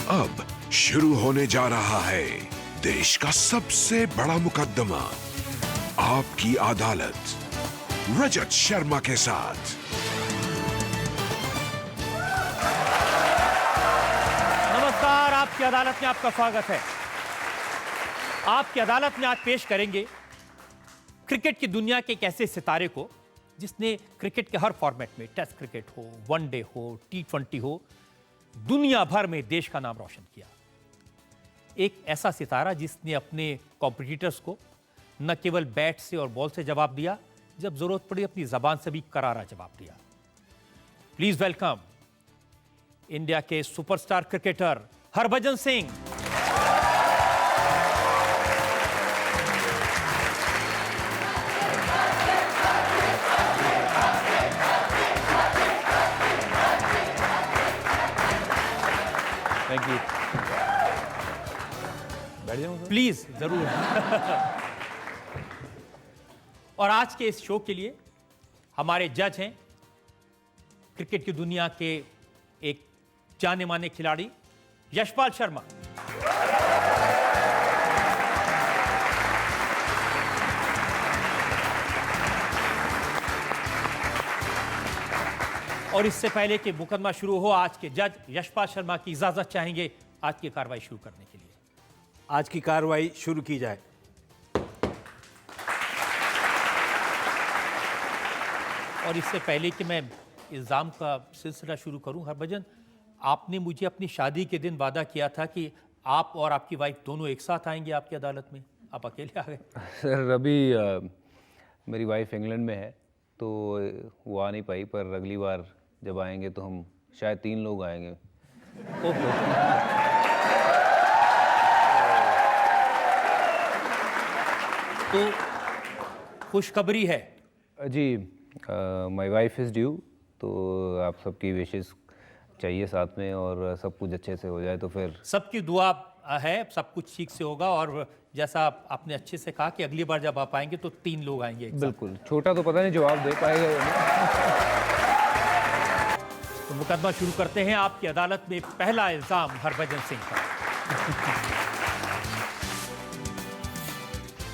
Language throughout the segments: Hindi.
अब शुरू होने जा रहा है देश का सबसे बड़ा मुकदमा, आपकी अदालत, रजत शर्मा के साथ। नमस्कार, आपकी अदालत में आपका स्वागत है। आपकी अदालत में आज पेश करेंगे क्रिकेट की दुनिया के एक ऐसे सितारे को जिसने क्रिकेट के हर फॉर्मेट में, टेस्ट क्रिकेट हो, वनडे हो, T20 हो, दुनिया भर में देश का नाम रोशन किया। एक ऐसा सितारा जिसने अपने कॉम्पिटिटर्स को न केवल बैट से और बॉल से जवाब दिया, जब जरूरत पड़ी अपनी जबान से भी करारा जवाब दिया। प्लीज वेलकम इंडिया के superstar cricketer Harbhajan Singh. Thank you. बैठ जाऊं सर? प्लीज जरूर। और आज के इस शो के लिए हमारे जज हैं क्रिकेट की दुनिया के एक जाने माने खिलाड़ी यशपाल शर्मा, और इससे पहले कि मुकदमा शुरू हो, आज के जज यशपाल शर्मा की इजाजत चाहेंगे आज की कार्रवाई शुरू करने के लिए। आज की कार्रवाई शुरू की जाए। और इससे पहले कि मैं इल्ज़ाम का सिलसिला शुरू करूं, हरभजन, आपने मुझे अपनी शादी के दिन वादा किया था कि आप और आपकी वाइफ दोनों एक साथ आएंगे आपकी अदालत में। आप अकेले आ गए। सर अभी मेरी वाइफ इंग्लैंड में है तो वो आ नहीं पाई, पर अगली बार जब आएंगे तो हम शायद 3 लोग आएंगे। ओहो। तो खुशखबरी है जी, माय वाइफ इज़ ड्यू, तो आप सबकी विशेस चाहिए साथ में, और सब कुछ अच्छे से हो जाए तो फिर सबकी दुआ है, सब कुछ ठीक से होगा। और जैसा आपने अच्छे से कहा कि अगली बार जब आप आएंगे तो 3 लोग आएंगे एक साथ। बिल्कुल। छोटा तो पता नहीं जवाब दे पाएगा या नहीं। तो मुकदमा शुरू करते हैं। आपकी अदालत में पहला इल्जाम हरभजन सिंह का।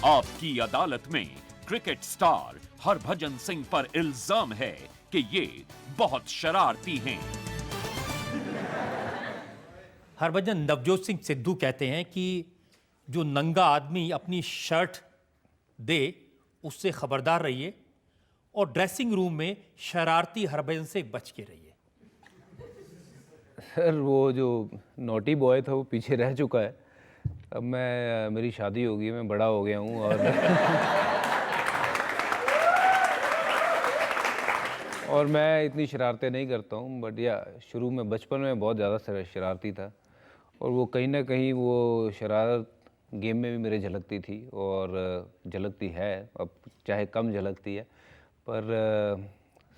आपकी अदालत में क्रिकेट स्टार हरभजन सिंह पर इल्जाम है कि ये बहुत शरारती हैं। हरभजन, नवजोत सिंह सिद्धू कहते हैं कि जो नंगा आदमी अपनी शर्ट दे उससे खबरदार रहिए, और ड्रेसिंग रूम में शरारती हरभजन से बच के रहिए। सर वो जो नोटी बॉय था वो पीछे रह चुका है। अब मेरी शादी हो गई, मैं बड़ा हो गया हूँ, और मैं इतनी शरारतें नहीं करता हूँ। बट या शुरू में बचपन में बहुत ज़्यादा शरारती था, और वो कहीं ना कहीं वो शरारत गेम में भी मेरे झलकती थी, और झलकती है, अब चाहे कम झलकती है, पर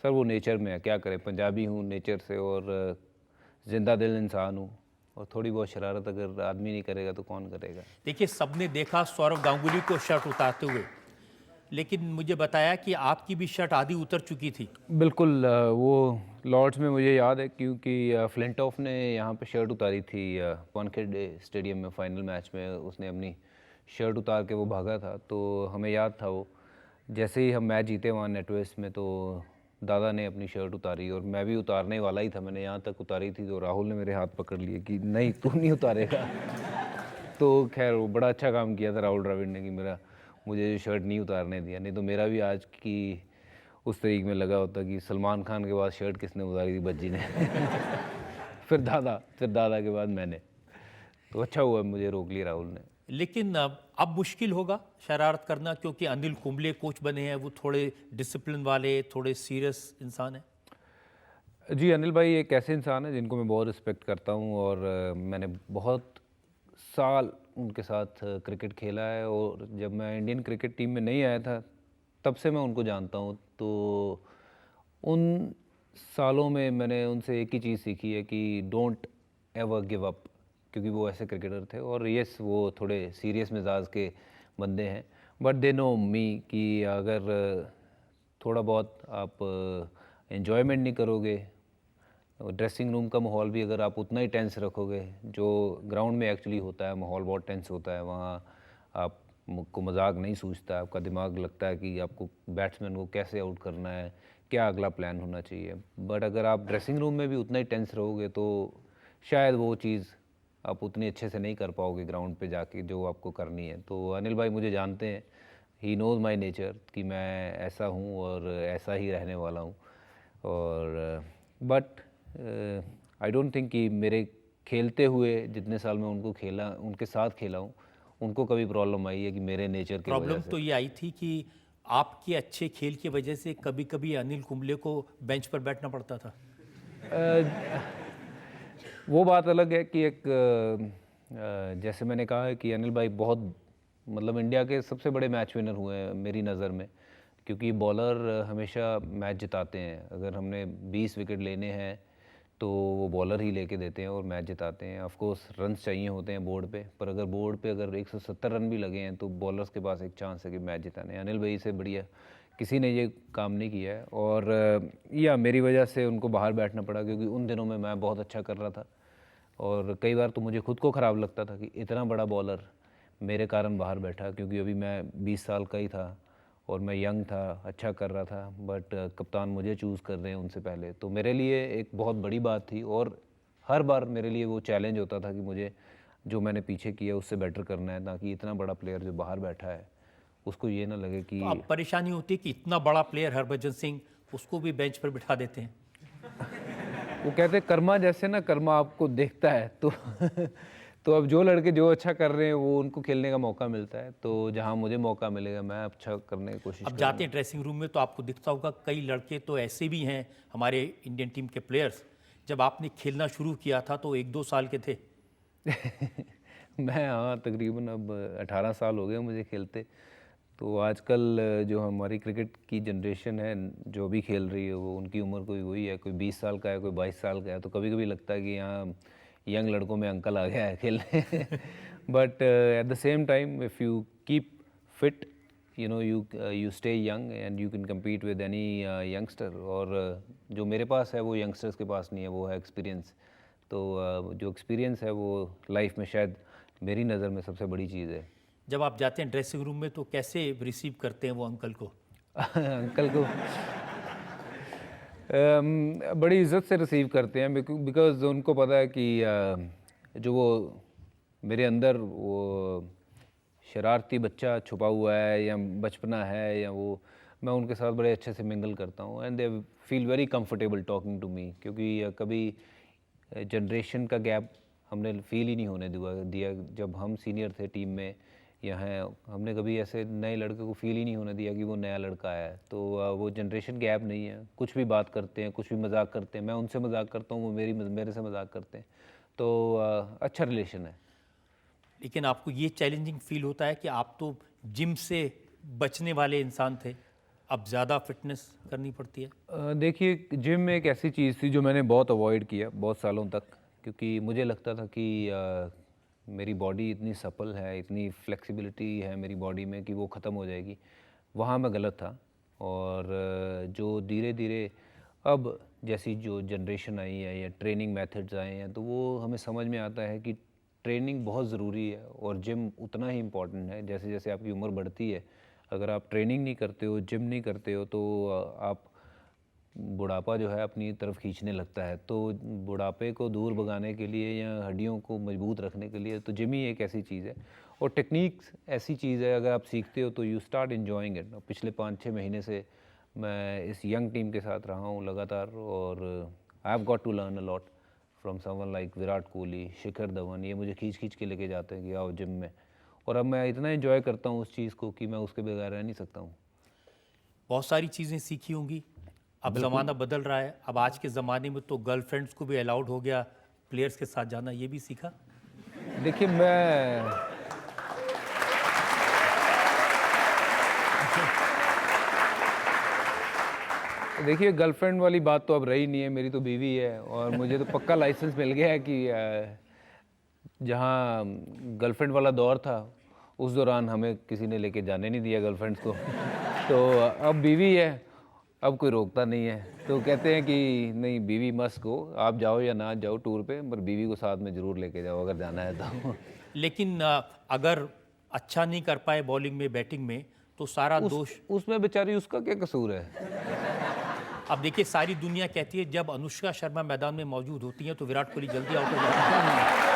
सर वो नेचर में है, क्या करें। पंजाबी हूँ नेचर से, और जिंदा दिल इंसान हूँ, और थोड़ी बहुत शरारत अगर आदमी नहीं करेगा तो कौन करेगा। देखिए, सबने देखा सौरव गांगुली को शर्ट उतारते हुए, लेकिन मुझे बताया कि आपकी भी शर्ट आधी उतर चुकी थी। बिल्कुल। वो लॉर्ड्स में मुझे याद है, क्योंकि फ्लिंटॉफ ने यहाँ पे शर्ट उतारी थी वानखेड़े स्टेडियम में फाइनल मैच में। उसने अपनी शर्ट उतार के वो भागा था, तो हमें याद था वो। जैसे ही हम मैच जीते वहाँ नेटवेस्ट में, तो दादा ने अपनी शर्ट उतारी, और मैं भी उतारने वाला ही था। मैंने यहाँ तक उतारी थी तो राहुल ने मेरे हाथ पकड़ लिए कि नहीं, तू नहीं उतारेगा। तो खैर वो बड़ा अच्छा काम किया था राहुल द्रविड़ ने कि मुझे शर्ट नहीं उतारने दिया, नहीं तो मेरा भी आज की उस तरीके में लगा होता कि सलमान खान के बाद शर्ट किसने उतारी थी, बज्जी ने। फिर दादा के बाद मैंने। तो अच्छा हुआ मुझे रोक लिया राहुल ने। लेकिन अब मुश्किल होगा शरारत करना, क्योंकि अनिल कुंबले कोच बने हैं, वो थोड़े डिसिप्लिन वाले, थोड़े सीरियस इंसान हैं। जी, अनिल भाई एक ऐसे इंसान है जिनको मैं बहुत रिस्पेक्ट करता हूँ, और मैंने बहुत साल उनके साथ क्रिकेट खेला है, और जब मैं इंडियन क्रिकेट टीम में नहीं आया था तब से मैं उनको जानता हूँ। तो उन सालों में मैंने उनसे एक ही चीज़ सीखी है कि डोंट एवर गिव अप, क्योंकि वो ऐसे क्रिकेटर थे। और यस, वो थोड़े सीरियस मिजाज के बंदे हैं, बट दे नो मी कि अगर थोड़ा बहुत आप एन्जॉयमेंट नहीं करोगे ड्रेसिंग रूम का माहौल भी अगर आप उतना ही टेंस रखोगे जो ग्राउंड में एक्चुअली होता है, माहौल बहुत टेंस होता है, वहाँ आपको मजाक नहीं सूझता, आपका दिमाग लगता है कि आपको बैट्समैन को कैसे आउट करना है, क्या अगला प्लान होना चाहिए। बट अगर आप ड्रेसिंग रूम में भी उतना ही टेंस रहोगे तो शायद वो चीज़ आप उतनी अच्छे से नहीं कर पाओगे ग्राउंड पे जाके जो आपको करनी है। तो अनिल भाई मुझे जानते हैं, ही नोज़ माई नेचर कि मैं ऐसा हूँ और ऐसा ही रहने वाला हूँ। और बट आई डोंट थिंक कि मेरे खेलते हुए जितने साल मैं उनके साथ खेला हूँ, उनको कभी प्रॉब्लम आई है कि मेरे नेचर की वजह प्रॉब्लम से। तो ये आई थी कि आपके अच्छे खेल की वजह से कभी कभी अनिल कुंबले को बेंच पर बैठना पड़ता था। वो बात अलग है कि एक जैसे मैंने कहा है कि अनिल भाई बहुत मतलब इंडिया के सबसे बड़े मैच विनर हुए हैं मेरी नज़र में, क्योंकि बॉलर हमेशा मैच जिताते हैं। अगर हमने 20 विकेट लेने हैं तो वो बॉलर ही लेके देते हैं और मैच जिताते हैं। ऑफ कोर्स रन्स चाहिए होते हैं बोर्ड पे, पर अगर बोर्ड पे अगर 170 रन भी लगे हैं तो बॉलर्स के पास एक चांस है कि मैच जिताने। अनिल भाई से बढ़िया किसी ने ये काम नहीं किया है। और या मेरी वजह से उनको बाहर बैठना पड़ा, क्योंकि उन दिनों में मैं बहुत अच्छा कर रहा था और कई बार तो मुझे खुद को ख़राब लगता था कि इतना बड़ा बॉलर मेरे कारण बाहर बैठा, क्योंकि अभी मैं 20 साल का ही था और मैं यंग था, अच्छा कर रहा था, बट कप्तान मुझे चूज़ कर रहे हैं उनसे पहले। तो मेरे लिए एक बहुत बड़ी बात थी और हर बार मेरे लिए वो चैलेंज होता था कि मुझे जो मैंने पीछे किया उससे बेटर करना है, ताकि इतना बड़ा प्लेयर जो बाहर बैठा है उसको ये ना लगे कि तो अब परेशानी होती है कि इतना बड़ा प्लेयर हरभजन सिंह, उसको भी बेंच पर बिठा देते हैं। वो कहते हैं कर्मा जैसे ना, कर्मा आपको देखता है। तो तो अब जो लड़के जो अच्छा कर रहे हैं वो उनको खेलने का मौका मिलता है, तो जहाँ मुझे मौका मिलेगा मैं अच्छा करने की कोशिश अब जाते हैं ड्रेसिंग रूम में तो आपको दिखता होगा कई लड़के तो ऐसे भी हैं हमारे इंडियन टीम के प्लेयर्स, जब आपने खेलना शुरू किया था तो 1-2 साल के थे। मैं हाँ तकरीबन अब 18 साल हो गए मुझे खेलते। तो आजकल जो हमारी क्रिकेट की जनरेशन है जो भी खेल रही है वो उनकी उम्र कोई वही है, कोई 20 साल का है, कोई 22 साल का है। तो कभी कभी लगता है कि यहाँ यंग लड़कों में अंकल आ गया है खेलने। But at the same time if you keep fit you know you stay young and you can compete with any youngster. और जो मेरे पास है वो यंगस्टर्स के पास नहीं है, वो है एक्सपीरियंस। तो जो एक्सपीरियंस है वो लाइफ में शायद मेरी नज़र में सबसे बड़ी चीज़ है। जब आप जाते हैं ड्रेसिंग रूम में तो कैसे रिसीव करते हैं वो अंकल को? अंकल को बड़ी इज़्ज़त से रिसीव करते हैं, बिकॉज़ उनको पता है कि जो वो मेरे अंदर वो शरारती बच्चा छुपा हुआ है या बचपना है, या वो मैं उनके साथ बड़े अच्छे से मिंगल करता हूँ and they feel very comfortable talking to me. क्योंकि कभी जनरेशन का गैप हमने फील ही नहीं होने दिया। जब हम सीनियर थे टीम में या हैं, हमने कभी ऐसे नए लड़के को फील ही नहीं होने दिया कि वो नया लड़का है। तो वो जनरेशन गैप नहीं है, कुछ भी बात करते हैं, कुछ भी मजाक करते हैं, मैं उनसे मजाक करता हूँ, वो मेरे से मजाक करते हैं। तो अच्छा रिलेशन है। लेकिन आपको ये चैलेंजिंग फील होता है कि आप तो जिम से बचने वाले इंसान थे, अब ज़्यादा फिटनेस करनी पड़ती है? देखिए जिम एक ऐसी चीज़ थी जो मैंने बहुत अवॉइड किया बहुत सालों तक, क्योंकि मुझे लगता था कि मेरी बॉडी इतनी सपल है, इतनी फ्लेक्सिबिलिटी है मेरी बॉडी में कि वो ख़त्म हो जाएगी। वहाँ मैं गलत था। और जो धीरे धीरे अब जैसी जो जनरेशन आई है या ट्रेनिंग मेथड्स आए हैं, तो वो हमें समझ में आता है कि ट्रेनिंग बहुत ज़रूरी है और जिम उतना ही इम्पॉर्टेंट है। जैसे जैसे आपकी उम्र बढ़ती है, अगर आप ट्रेनिंग नहीं करते हो, जिम नहीं करते हो, तो आप बुढ़ापा जो है अपनी तरफ खींचने लगता है। तो बुढ़ापे को दूर भगाने के लिए या हड्डियों को मजबूत रखने के लिए तो जिम ही एक ऐसी चीज़ है। और टेक्निक्स ऐसी चीज़ है, अगर आप सीखते हो तो यू स्टार्ट एंजॉइंग इट। पिछले 5-6 महीने से मैं इस यंग टीम के साथ रहा हूँ लगातार, और I have got to learn a lot from someone like Virat Kohli, Shikhar Dhawan. ये मुझे खींच के लेके जाते हैं कि आओ जिम में, और अब मैं इतना एंजॉय करता हूँ उस चीज़ को कि मैं उसके बगैर रह नहीं सकता हूँ। बहुत सारी चीज़ें सीखी होंगी। अब ज़माना बदल रहा है, अब आज के ज़माने में तो गर्लफ्रेंड्स को भी अलाउड हो गया प्लेयर्स के साथ जाना, ये भी सीखा? देखिए देखिए गर्लफ्रेंड वाली बात तो अब रही नहीं है, मेरी तो बीवी है। और मुझे तो पक्का लाइसेंस मिल गया है कि जहाँ गर्लफ्रेंड वाला दौर था उस दौरान हमें किसी ने लेके जाने नहीं दिया गर्लफ्रेंड्स को। तो अब बीवी है, अब कोई रोकता नहीं है। तो कहते हैं कि नहीं, बीवी मस्त गो, आप जाओ या ना जाओ टूर पे, पर बीवी को साथ में ज़रूर लेके जाओ अगर जाना है तो। लेकिन अगर अच्छा नहीं कर पाए बॉलिंग में, बैटिंग में, तो सारा दोष उसमें बेचारी, उसका क्या कसूर है? अब देखिए, सारी दुनिया कहती है जब अनुष्का शर्मा मैदान में मौजूद होती हैं तो विराट कोहली जल्दी आउट हो जाता है।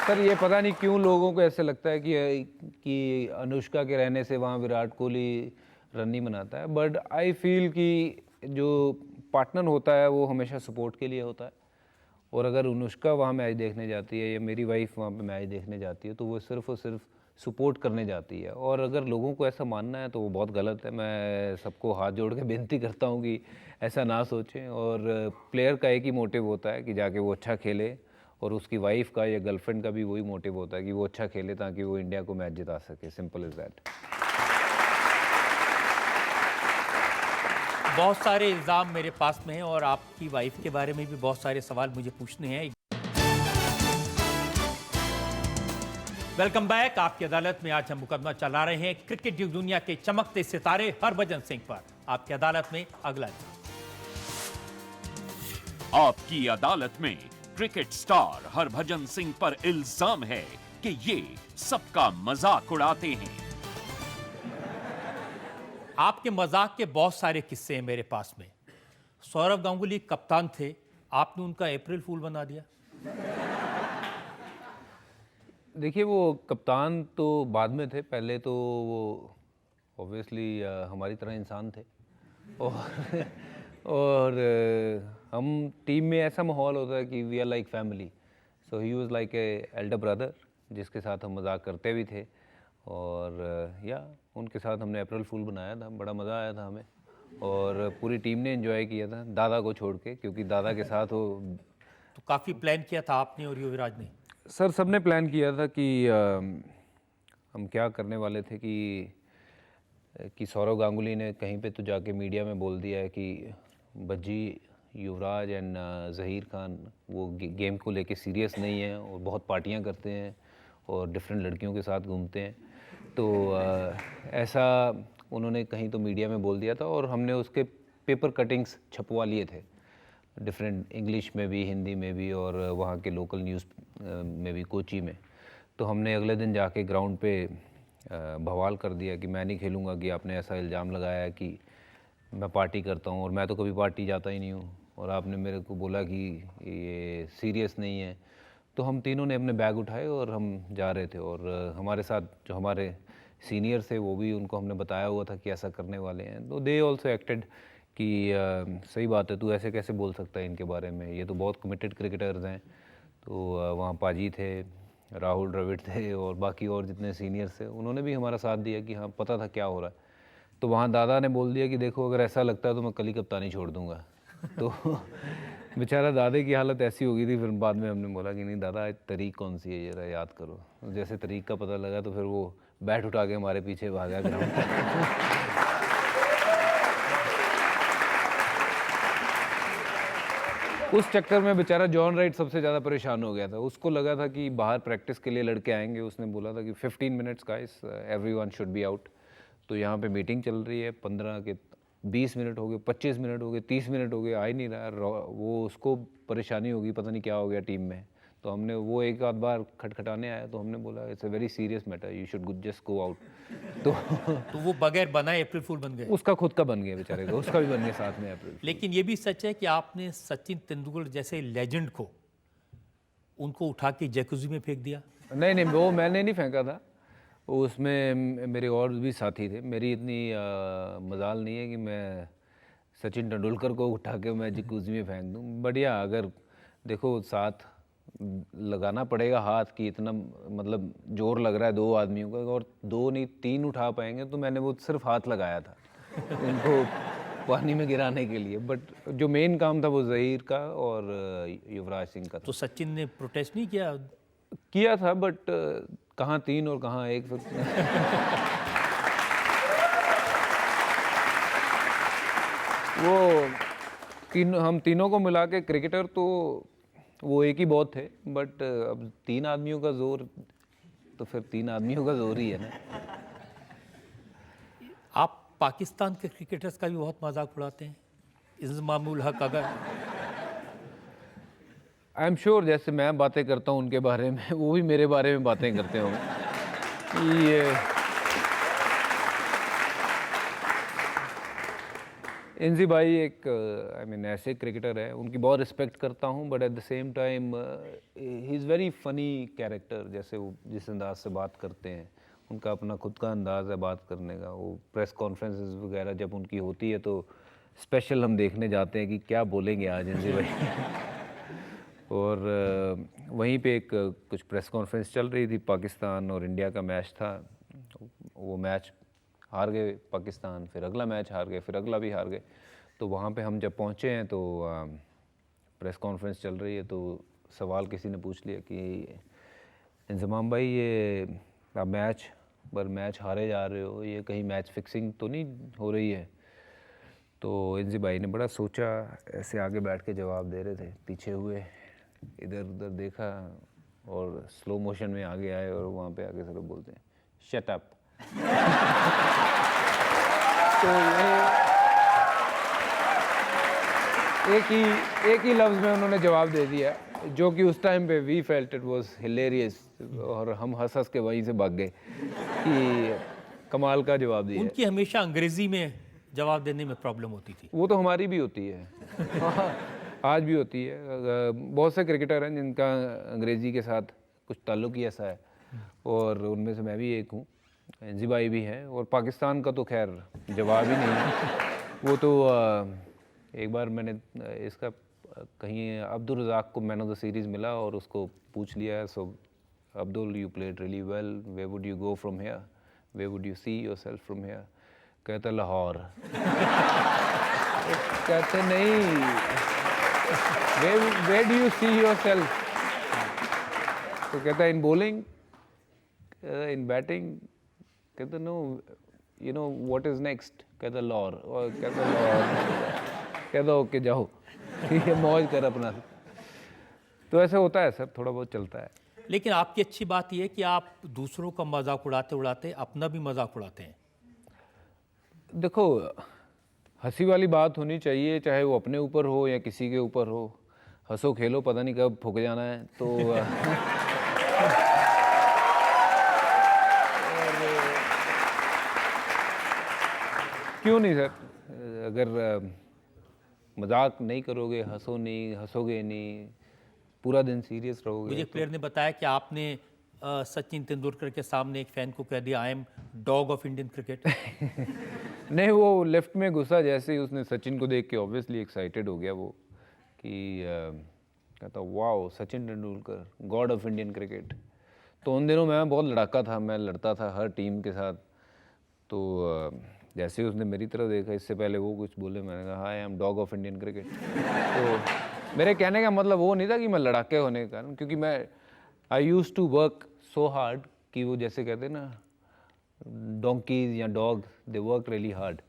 सर ये पता नहीं क्यों लोगों को ऐसे लगता है कि अनुष्का के रहने से वहाँ विराट कोहली रन नहीं बनाता है, बट आई फील कि जो पार्टनर होता है वो हमेशा सपोर्ट के लिए होता है। और अगर अनुष्का वहाँ मैच देखने जाती है या मेरी वाइफ वहाँ पे मैच देखने जाती है तो वो सिर्फ़ और सिर्फ सपोर्ट करने जाती है। और अगर लोगों को ऐसा मानना है तो वो बहुत गलत है। मैं सबको हाथ जोड़ के बेनती करता हूँ कि ऐसा ना सोचें। और प्लेयर का एक ही मोटिव होता है कि जाके वो अच्छा खेले, और उसकी वाइफ का या गर्लफ्रेंड का भी वही मोटिव होता है कि वो अच्छा खेले ताकि वो इंडिया को मैच जिता सके। Simple is that. बहुत सारे इल्ज़ाम मेरे पास में हैं और आपकी वाइफ के बारे में भी बहुत सारे सवाल मुझे पूछने हैं। Welcome back. आपकी अदालत में आज हम मुकदमा चला रहे हैं क्रिकेट दुनिया के चमकते सितारे हरभजन सिंह पर। आपकी अदालत में अगला आपकी अदालत में क्रिकेट स्टार हरभजन सिंह पर इल्जाम है कि ये सबका मजाक उड़ाते हैं। आपके मजाक के बहुत सारे किस्से हैं मेरे पास में। सौरव गांगुली कप्तान थे, आपने उनका अप्रैल फूल बना दिया। देखिए, वो कप्तान तो बाद में थे, पहले तो वो ऑब्वियसली हमारी तरह इंसान थे। और हम टीम में ऐसा माहौल होता है कि we are like family. So he was like a elder brother जिसके साथ हम मजाक करते भी थे। और या उनके साथ हमने अप्रैल फूल बनाया था, बड़ा मज़ा आया था हमें, और पूरी टीम ने एंजॉय किया था दादा को छोड़ के, क्योंकि दादा के साथ वो तो काफ़ी प्लान किया था आपने और युवराज ने। सर सबने प्लान किया था कि हम क्या करने वाले थे कि सौरव गांगुली ने कहीं पे तो जाके मीडिया में बोल दिया है कि भज्जी, युवराज एंड ज़हीर खान वो गेम को लेके सीरियस नहीं है और बहुत पार्टियां करते हैं और डिफरेंट लड़कियों के साथ घूमते हैं। तो ऐसा उन्होंने कहीं तो मीडिया में बोल दिया था, और हमने उसके पेपर कटिंग्स छपवा लिए थे डिफरेंट, इंग्लिश में भी, हिंदी में भी, और वहाँ के लोकल न्यूज़ में भी, कोची में। तो हमने अगले दिन जाके ग्राउंड पे बवाल कर दिया कि मैं नहीं खेलूँगा, कि आपने ऐसा इल्ज़ाम लगाया है कि मैं पार्टी करता हूँ, और मैं तो कभी पार्टी जाता ही नहीं हूँ, और आपने मेरे को बोला कि ये सीरियस नहीं है। तो हम तीनों ने अपने बैग उठाए और हम जा रहे थे, और हमारे साथ जो हमारे सीनियर थे वो भी, उनको हमने बताया हुआ था कि ऐसा करने वाले हैं। तो दे ऑल्सो एक्टेड कि सही बात है, तू ऐसे कैसे बोल सकता है इनके बारे में, ये तो बहुत कमिटेड क्रिकेटर्स हैं। तो वहाँ पाजी थे, राहुल द्रविड़ थे, और बाकी और जितने सीनियर्स थे उन्होंने भी हमारा साथ दिया कि हाँ पता था क्या हो रहा है। तो वहाँ दादा ने बोल दिया कि देखो अगर ऐसा लगता है तो मैं कल ही कप्तानी छोड़ दूँगा। तो बेचारा दादे की हालत ऐसी हो गई थी। फिर बाद में हमने बोला कि नहीं दादा, तरीक कौन सी है, जरा याद करो। जैसे तरीक का पता लगा तो फिर वो बैट उठा के हमारे पीछे भागा ग्राउंड। उस चक्कर में बेचारा जॉन राइट सबसे ज़्यादा परेशान हो गया था। उसको लगा था कि बाहर प्रैक्टिस के लिए लड़के आएंगे। उसने बोला था कि 15 minutes guys, everyone should be out. तो यहाँ पे मीटिंग चल रही है, 15 के 20 मिनट हो गए, 25 मिनट हो गए, 30 मिनट हो गए, आ ही नहीं रहा। वो उसको परेशानी होगी, पता नहीं क्या हो गया टीम में। तो हमने, वो एक आध बार खटखटाने आया तो हमने बोला it's a very serious matter, you should just go out. तो वो बगैर बनाए अप्रैल फूल बन गए। उसका खुद का बन गया बेचारे का, उसका भी बन गया साथ में अप्रैल। लेकिन ये भी सच है कि आपने सचिन तेंदुलकर जैसे लेजेंड को, उनको उठा के जैकुजी में फेंक दिया। नहीं, वो मैंने नहीं फेंका था, उसमें मेरे और भी साथी थे। मेरी इतनी मजाल नहीं है कि मैं सचिन तेंदुलकर को उठा के मैं जैकुजी में फेंक दूं। बढ़िया, अगर देखो साथ लगाना पड़ेगा हाथ की, इतना मतलब जोर लग रहा है 2 आदमियों का, और 2 नहीं 3 उठा पाएंगे। तो मैंने वो सिर्फ हाथ लगाया था उनको पानी में गिराने के लिए, बट जो मेन काम था वो ज़हीर का और युवराज सिंह का था। तो सचिन ने प्रोटेस्ट नहीं किया था, बट कहाँ 3 और कहाँ 1 फिर। वो हम तीनों को मिला के क्रिकेटर तो वो एक ही बहुत थे, बट अब 3 आदमियों का जोर तो फिर 3 आदमियों का जोर ही है ना। आप पाकिस्तान के क्रिकेटर्स का भी बहुत मजाक उड़ाते हैं, इंजमामुल हक अगर आई एम श्योर जैसे मैं बातें करता हूँ उनके बारे में, वो भी मेरे बारे में बातें करते होंगे। ये इंजी भाई एक आई मीन ऐसे क्रिकेटर है, उनकी बहुत रिस्पेक्ट करता हूँ, but at the same time he is very funny character. जैसे वो जिस अंदाज से बात करते हैं, उनका अपना खुद का अंदाज़ है बात करने का। वो प्रेस कॉन्फ्रेंसेस वगैरह जब उनकी होती है तो स्पेशल हम देखने जाते हैं कि क्या बोलेंगे आज इंजी भाई। और वहीं पे एक कुछ प्रेस कॉन्फ्रेंस चल रही थी, पाकिस्तान और इंडिया का मैच था। वो मैच हार गए पाकिस्तान, फिर अगला मैच हार गए, फिर अगला भी हार गए। तो वहाँ पे हम जब पहुँचे हैं तो प्रेस कॉन्फ्रेंस चल रही है, तो सवाल किसी ने पूछ लिया कि इंजमाम भाई ये आप मैच हारे जा रहे हो, ये कहीं मैच फिक्सिंग तो नहीं हो रही है? तो इंजी भाई ने बड़ा सोचा, ऐसे आगे बैठ के जवाब दे रहे थे, पीछे हुए, इधर उधर देखा और स्लो मोशन में आगे आए और वहाँ पे आगे सिर्फ बोलते हैं शट अप। तो ये एक ही लफ्ज़ में उन्होंने जवाब दे दिया, जो कि उस टाइम पे we felt it was hilarious, और हम हंस हंस के वहीं से भाग गए कि कमाल का जवाब दिया। उनकी हमेशा अंग्रेजी में जवाब देने में प्रॉब्लम होती थी। वो तो हमारी भी होती है। आज भी होती है। बहुत से क्रिकेटर हैं जिनका अंग्रेज़ी के साथ कुछ ताल्लुक ही ऐसा है, और उनमें से मैं भी एक हूँ। इंजी भाई भी हैं, और पाकिस्तान का तो खैर जवाब ही नहीं है। वो तो एक बार मैंने इसका कहीं अब्दुल रज़ाक को मैन ऑफ द सीरीज़ मिला और उसको पूछ लिया, so Abdul you played really well, where would you go from here, where would you see yourself from here? कहता लाहौर। कहते नहीं, where do you see yourself? तो कहता इन बॉलिंग, इन बैटिंग? कहता no, you know what is next? कहता लाहौर। और कहता लाहौर। कहता ओके जाओ, ये मौज कर अपना। तो ऐसे होता है सर, थोड़ा बहुत चलता है। लेकिन आपकी अच्छी बात यह है कि आप दूसरों का मजाक उड़ाते उड़ाते अपना भी मजाक उड़ाते हैं। देखो, हंसी वाली बात होनी चाहिए, चाहे वो अपने ऊपर हो या किसी के ऊपर हो। हंसो खेलो, पता नहीं कब फूक जाना है। तो क्यों नहीं सर, अगर मजाक नहीं करोगे, हंसोगे नहीं, पूरा दिन सीरियस रहोगे। मुझे प्लेयर ने बताया कि आपने सचिन तेंदुलकर के सामने एक फैन को कह दिया I am dog of Indian cricket. नहीं, वो लेफ्ट में घुसा जैसे ही उसने सचिन को देख के ऑब्वियसली एक्साइटेड हो गया वो, कि कहता wow Sachin Tendulkar God of Indian cricket. तो उन दिनों मैं बहुत लड़ाका था, मैं लड़ता था हर टीम के साथ। तो जैसे ही उसने मेरी तरफ देखा, इससे पहले वो कुछ बोले, मैंने कहा I am dog of Indian cricket. तो मेरे कहने का मतलब वो नहीं था कि मैं लड़ाके होने के कारण, क्योंकि मैं I use to work so hard कि वो जैसे कहते हैं ना डोंकीज या dog, they work really hard.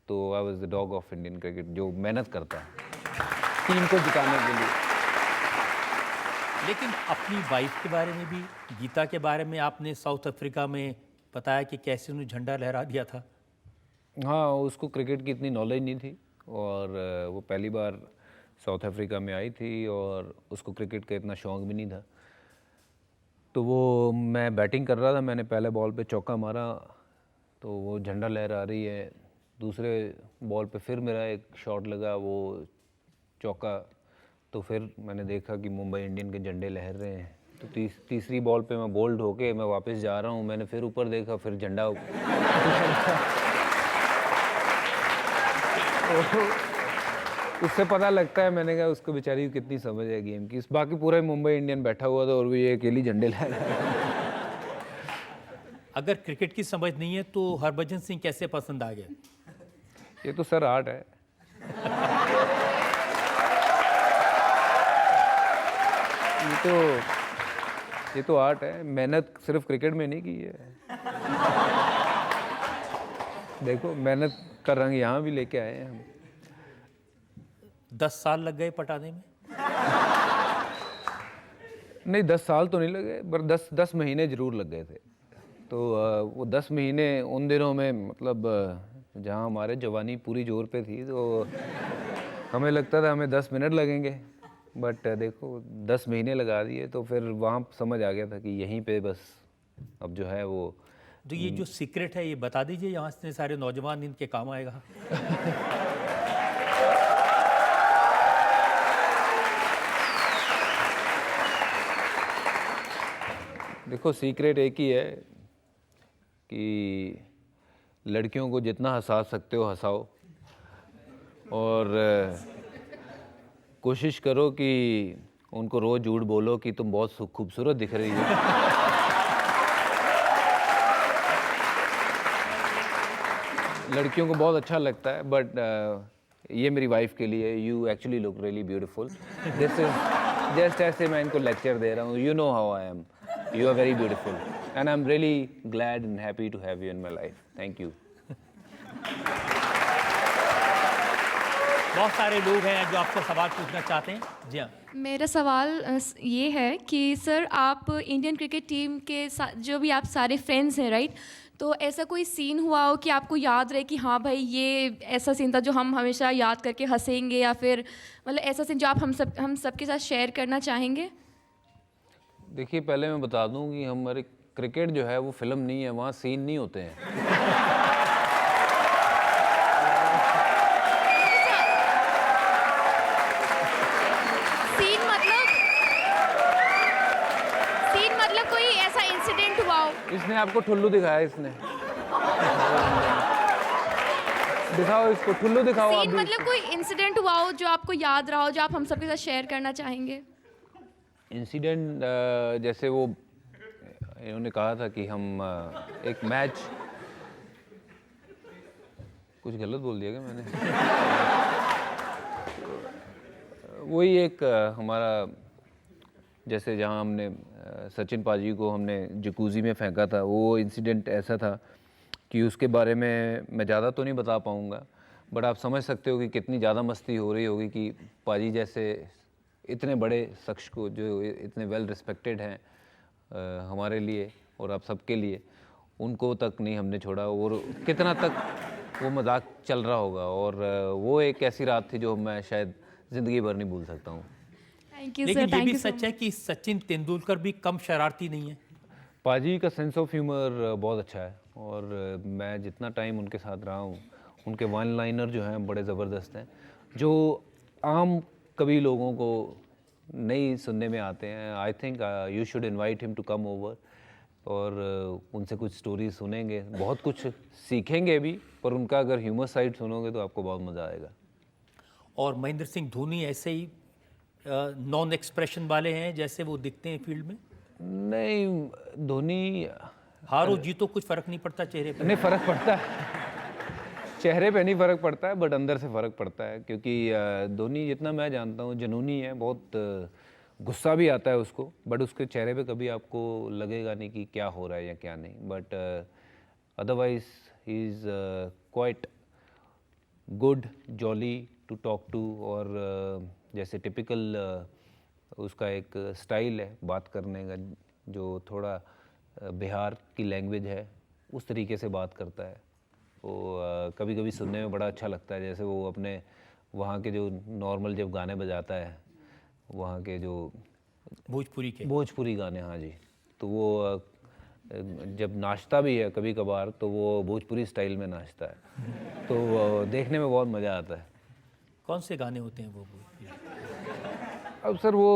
तो I was the dog of Indian cricket, जो मेहनत करता है टीम को जिताने के लिए। लेकिन अपनी वाइफ के बारे में भी, गीता के बारे में आपने साउथ अफ्रीका में बताया कि कैसे उन्होंने झंडा लहरा दिया था। हाँ, उसको क्रिकेट की इतनी नॉलेज नहीं थी, और वो पहली बार साउथ अफ्रीका में आई थी, और उसको क्रिकेट का इतना शौक़ भी नहीं था। तो वो मैं बैटिंग कर रहा था, मैंने पहले बॉल पे चौका मारा, तो वो झंडा लहरा रही है। दूसरे बॉल पे फिर मेरा एक शॉट लगा, वो चौका। तो फिर मैंने देखा कि मुंबई इंडियन के झंडे लहर रहे हैं। तो तीसरी बॉल पे मैं बोल्ड होके मैं वापस जा रहा हूँ, मैंने फिर ऊपर देखा, फिर झंडा उससे पता लगता है, मैंने कहा उसको बेचारी कितनी समझ है गेम की। बाकी पूरा मुंबई इंडियन बैठा हुआ था और वो ये अकेली झंडे लहरा रहा है। अगर क्रिकेट की समझ नहीं है तो हरभजन सिंह कैसे पसंद आ गया? ये तो सर आर्ट है। ये तो आर्ट है। मेहनत सिर्फ क्रिकेट में नहीं की है। देखो, मेहनत का रंग यहाँ भी लेके आए हैं हम। 10 साल लग गए पटाने में। नहीं 10 साल तो नहीं लगे, पर 10 महीने ज़रूर लग गए थे। तो वो 10 महीने उन दिनों में मतलब जहाँ हमारे जवानी पूरी जोर पे थी, तो हमें लगता था हमें 10 मिनट लगेंगे, बट देखो 10 महीने लगा दिए। तो फिर वहाँ समझ आ गया था कि यहीं पे बस अब जो है वो। तो ये जो सीक्रेट है ये बता दीजिए, यहाँ से सारे नौजवान इनके काम आएगा। देखो सीक्रेट एक ही है कि लड़कियों को जितना हंसा सकते हो हंसाओ, और कोशिश करो कि उनको रोज़ झूठ बोलो कि तुम बहुत खूबसूरत दिख रही हो। लड़कियों को बहुत अच्छा लगता है, बट ये मेरी वाइफ के लिए, you actually look really beautiful. This is just ऐसे मैं इनको लेक्चर दे रहा हूँ, you know how I am, you are very beautiful and I am really glad and happy to have you in my life. Thank you. बहुत सारे लोग हैं जो आपसे सवाल पूछना चाहते हैं। जी हाँ, मेरा सवाल ये है कि सर आप इंडियन क्रिकेट टीम के जो भी आप सारे फ्रेंड्स हैं राइट, तो ऐसा कोई सीन हुआ हो कि आपको याद रहे कि हाँ भाई ये ऐसा सीन था जो हम हमेशा याद करके हंसेंगे, या फिर मतलब ऐसा सीन जो आप हम सबके साथ शेयर करना चाहेंगे? देखिए पहले मैं बता दूं कि हमारे क्रिकेट जो है वो फिल्म नहीं है, वहाँ सीन नहीं होते हैं। सीन मतलब कोई ऐसा इंसिडेंट हुआ हो? इसने आपको ठुल्लू दिखाया, इसने दिखाओ इसको, ठुल्लू दिखाओ आप सीन भी। मतलब कोई इंसिडेंट हुआ हो जो आपको याद रहा हो, जो आप हम सबके साथ शेयर करना चाहेंगे? इंसिडेंट जैसे वो इन्होंने कहा था कि हम एक मैच, कुछ गलत बोल दिया क्या मैंने? वही एक हमारा जैसे जहाँ हमने सचिन पाजी को हमने जकूज़ी में फेंका था, वो इंसिडेंट ऐसा था कि उसके बारे में मैं ज़्यादा तो नहीं बता पाऊँगा, बट आप समझ सकते हो कि कितनी ज़्यादा मस्ती हो रही होगी कि पाजी जैसे इतने बड़े शख्स को, जो इतने वेल रिस्पेक्टेड हैं हमारे लिए और आप सबके लिए, उनको तक नहीं हमने छोड़ा, और कितना तक वो मजाक चल रहा होगा। और वो एक ऐसी रात थी जो मैं शायद ज़िंदगी भर नहीं भूल सकता हूँ। थैंक यू लेकिन सर, ये थैंक भी यू सच है कि सचिन तेंदुलकर भी कम शरारती नहीं है। पाजी का सेंस ऑफ ह्यूमर बहुत अच्छा है, और मैं जितना टाइम उनके साथ रहा हूँ, उनके वन लाइनर जो हैं बड़े ज़बरदस्त हैं, जो आम कभी लोगों को नहीं सुनने में आते हैं। I think you should invite him to come over, और उनसे कुछ स्टोरी सुनेंगे, बहुत कुछ सीखेंगे भी, पर उनका अगर ह्यूमर साइड सुनोगे तो आपको बहुत मज़ा आएगा। और महेंद्र सिंह धोनी ऐसे ही नॉन एक्सप्रेशन वाले हैं जैसे वो दिखते हैं फील्ड में? नहीं, धोनी हारो जीतो कुछ फर्क नहीं पड़ता चेहरे पर? नहीं, फ़र्क पड़ता है, चेहरे पे नहीं फ़र्क पड़ता है, बट अंदर से फ़र्क पड़ता है, क्योंकि धोनी जितना मैं जानता हूँ जुनूनी है, बहुत गुस्सा भी आता है उसको, बट उसके चेहरे पे कभी आपको लगेगा नहीं कि क्या हो रहा है या क्या नहीं, but otherwise he is quite good, jolly to talk to, और जैसे टिपिकल उसका एक स्टाइल है बात करने का, जो थोड़ा बिहार की लैंग्वेज है उस तरीके से बात करता है। वो कभी कभी सुनने में बड़ा अच्छा लगता है, जैसे वो अपने वहाँ के जो नॉर्मल जब गाने बजाता है, वहाँ के जो भोजपुरी गाने, हाँ जी, तो वो जब नाचता भी है कभी कभार तो वो भोजपुरी स्टाइल में नाचता है, तो देखने में बहुत मज़ा आता है। कौन से गाने होते हैं वो? अब सर वो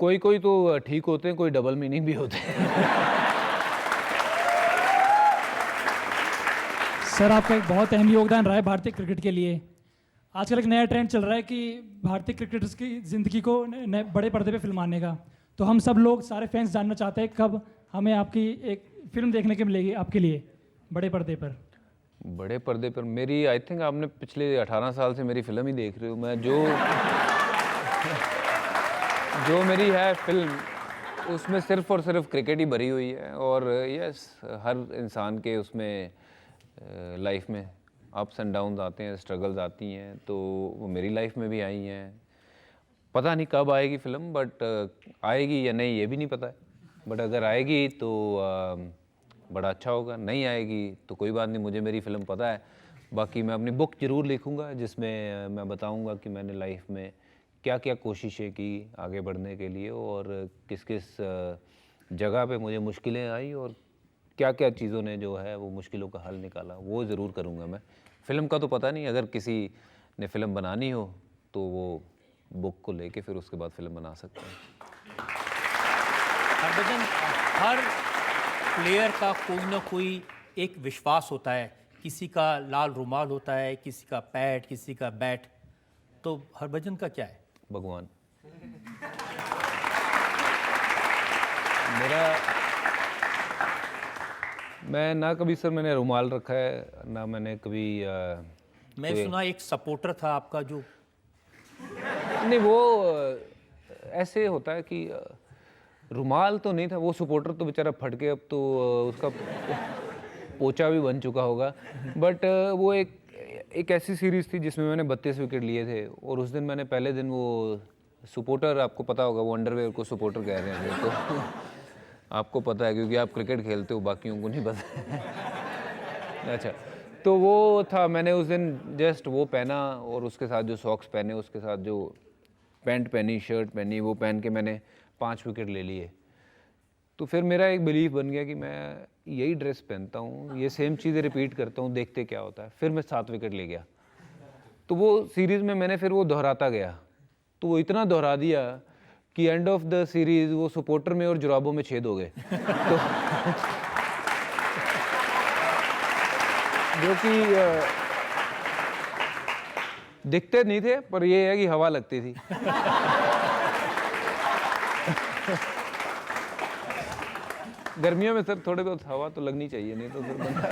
कोई कोई तो ठीक होते हैं, कोई डबल मीनिंग भी होते हैं। सर आपका एक बहुत अहम योगदान रहा है भारतीय क्रिकेट के लिए। आजकल एक नया ट्रेंड चल रहा है कि भारतीय क्रिकेटर्स की ज़िंदगी को बड़े पर्दे पे फिल्माने का, तो हम सब लोग सारे फैंस जानना चाहते हैं कब हमें आपकी एक फिल्म देखने के मिलेगी आपके लिए बड़े पर्दे पर? बड़े पर्दे पर मेरी, आई थिंक आपने पिछले 18 साल से मेरी फिल्म ही देख रहे हो। मैं जो मेरी है फिल्म, उसमें सिर्फ और सिर्फ क्रिकेट ही भरी हुई है, और यस हर इंसान के उसमें लाइफ में अप्स एंड डाउन्स आते हैं, स्ट्रगल्स आती हैं, तो वो मेरी लाइफ में भी आई हैं, पता नहीं कब आएगी फिल्म, बट आएगी या नहीं ये भी नहीं पता है। बट अगर आएगी तो बड़ा अच्छा होगा, नहीं आएगी तो कोई बात नहीं, मुझे मेरी फिल्म पता है। बाकी मैं अपनी बुक ज़रूर लिखूँगा जिसमें मैं बताऊँगा कि मैंने लाइफ में क्या क्या कोशिशें की आगे बढ़ने के लिए, और किस किस जगह पे मुझे मुश्किलें आई, और क्या क्या चीज़ों ने जो है वो मुश्किलों का हल निकाला, वो ज़रूर करूँगा मैं। फ़िल्म का तो पता नहीं, अगर किसी ने फ़िल्म बनानी हो तो वो बुक को लेके फिर उसके बाद फ़िल्म बना सकते हैं। हरभजन, हर प्लेयर का कोई ना कोई एक विश्वास होता है, किसी का लाल रुमाल होता है, किसी का पैड, किसी का बैट, तो हरभजन का क्या है? भगवान। मेरा मैं ना कभी सर मैंने रुमाल रखा है, ना मैंने कभी मैं सुना एक सपोर्टर था आपका जो नहीं, वो ऐसे होता है कि रुमाल तो नहीं था, वो सपोर्टर तो बेचारा फट के अब तो उसका पोचा भी बन चुका होगा। बट वो एक ऐसी सीरीज़ थी जिसमें मैंने 32 विकेट लिए थे, और उस दिन मैंने पहले दिन वो सपोर्टर, आपको पता होगा वो अंडरवेयर को सपोर्टर कह रहे हैं, तो आपको पता है क्योंकि आप क्रिकेट खेलते हो, बाकियों को नहीं पता। अच्छा, तो वो था, मैंने उस दिन जस्ट वो पहना, और उसके साथ जो सॉक्स पहने, उसके साथ जो पैंट पहनी, शर्ट पहनी, वो पहन के मैंने 5 विकेट ले लिए। तो फिर मेरा एक बिलीफ बन गया कि मैं यही ड्रेस पहनता हूँ, ये सेम चीज़ें रिपीट करता हूँ, देखते क्या होता है। फिर मैं 7 विकेट ले गया। तो वो सीरीज़ में मैंने फिर वो दोहराता गया, तो वो इतना दोहरा दिया कि एंड ऑफ द सीरीज़ वो सपोर्टर में और जुराबों में छेद हो गए। तो जो कि दिखते नहीं थे, पर ये है कि हवा लगती थी। गर्मियों में सर थोड़े बहुत हवा तो लगनी चाहिए, नहीं तो फिर बंदा।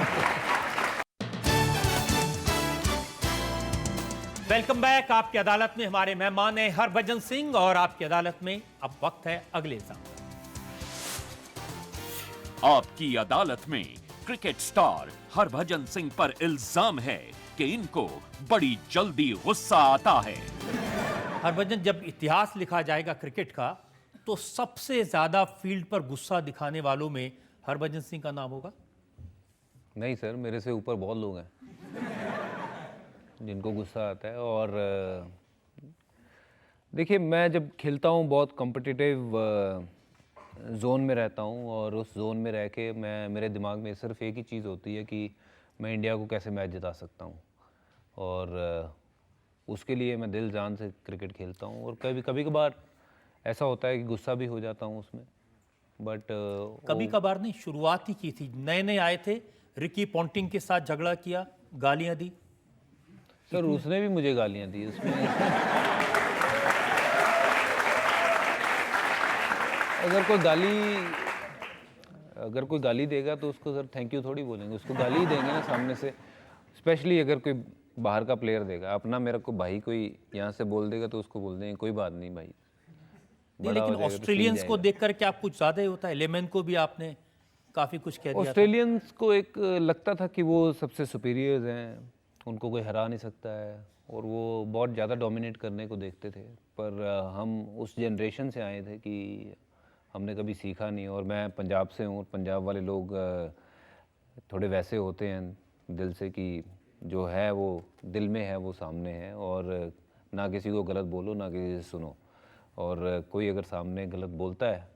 Welcome back. आपकी अदालत में हमारे मेहमान हैं हरभजन सिंह, और आपकी अदालत में अब वक्त है अगले इल्जाम। आपकी अदालत में क्रिकेट स्टार हरभजन सिंह पर इल्जाम है कि इनको बड़ी जल्दी गुस्सा आता है। हरभजन, जब इतिहास लिखा जाएगा क्रिकेट का, तो सबसे ज्यादा फील्ड पर गुस्सा दिखाने वालों में हरभजन सिंह का नाम होगा? नहीं सर, मेरे से ऊपर बहुत लोग हैं जिनको गुस्सा आता है। और देखिए, मैं जब खेलता हूँ बहुत कॉम्पिटिटिव जोन में रहता हूँ, और उस जोन में रह के मेरे दिमाग में सिर्फ एक ही चीज़ होती है कि मैं इंडिया को कैसे मैच जिता सकता हूँ, और उसके लिए मैं दिल जान से क्रिकेट खेलता हूँ। और कभी कभार ऐसा होता है कि गुस्सा भी हो जाता हूँ उसमें, बट कभी कभार नहीं, शुरुआत ही की थी। नए नए आए थे, रिकी पॉन्टिंग के साथ झगड़ा किया, गालियां दी। सर उसने भी मुझे गालियां दी उसमें। अगर कोई गाली देगा तो उसको सर थैंक यू थोड़ी बोलेंगे, उसको गाली ही देंगे ना सामने से। स्पेशली अगर कोई बाहर का प्लेयर देगा, अपना मेरा को भाई कोई यहाँ से बोल देगा तो उसको बोल देंगे कोई बात नहीं भाई। नहीं, लेकिन ऑस्ट्रेलियंस को देखकर क्या कुछ ज्यादा ही होता है? लेमन को भी आपने काफी कुछ कह दिया। ऑस्ट्रेलियंस को एक लगता था कि वो सबसे सुपीरियर्स हैं, उनको कोई हरा नहीं सकता है, और वो बहुत ज़्यादा डोमिनेट करने को देखते थे। पर हम उस जनरेशन से आए थे कि हमने कभी सीखा नहीं। और मैं पंजाब से हूँ, और पंजाब वाले लोग थोड़े वैसे होते हैं दिल से कि जो है वो दिल में है वो सामने है, और ना किसी को गलत बोलो ना किसी से सुनो, और कोई अगर सामने गलत बोलता है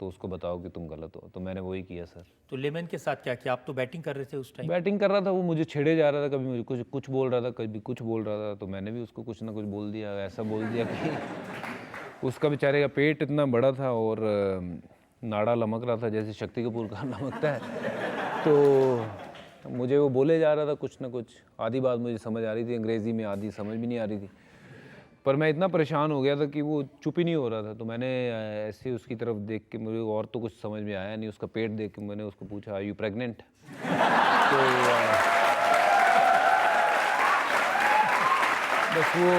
तो उसको बताओ कि तुम गलत हो। तो मैंने वही किया सर। तो लेमन के साथ क्या किया? आप तो बैटिंग कर रहे थे उस टाइम। बैटिंग कर रहा था, वो मुझे छेड़े जा रहा था, कभी मुझे कुछ बोल रहा था, कभी कुछ बोल रहा था, तो मैंने भी उसको कुछ ना कुछ बोल दिया। ऐसा बोल दिया कि उसका बेचारे का पेट इतना बड़ा था और नाड़ा लमक रहा था जैसे शक्ति कपूर का लमकता है। तो मुझे वो बोले जा रहा था कुछ ना कुछ। आधी बात मुझे समझ आ रही थी अंग्रेज़ी में, आधी समझ भी नहीं आ रही थी, पर मैं इतना परेशान हो गया था कि वो चुप ही नहीं हो रहा था। तो मैंने ऐसे उसकी तरफ देख के, मुझे और तो कुछ समझ में आया नहीं, उसका पेट देख के मैंने उसको पूछा, आर यू प्रेग्नेंट? तो बस वो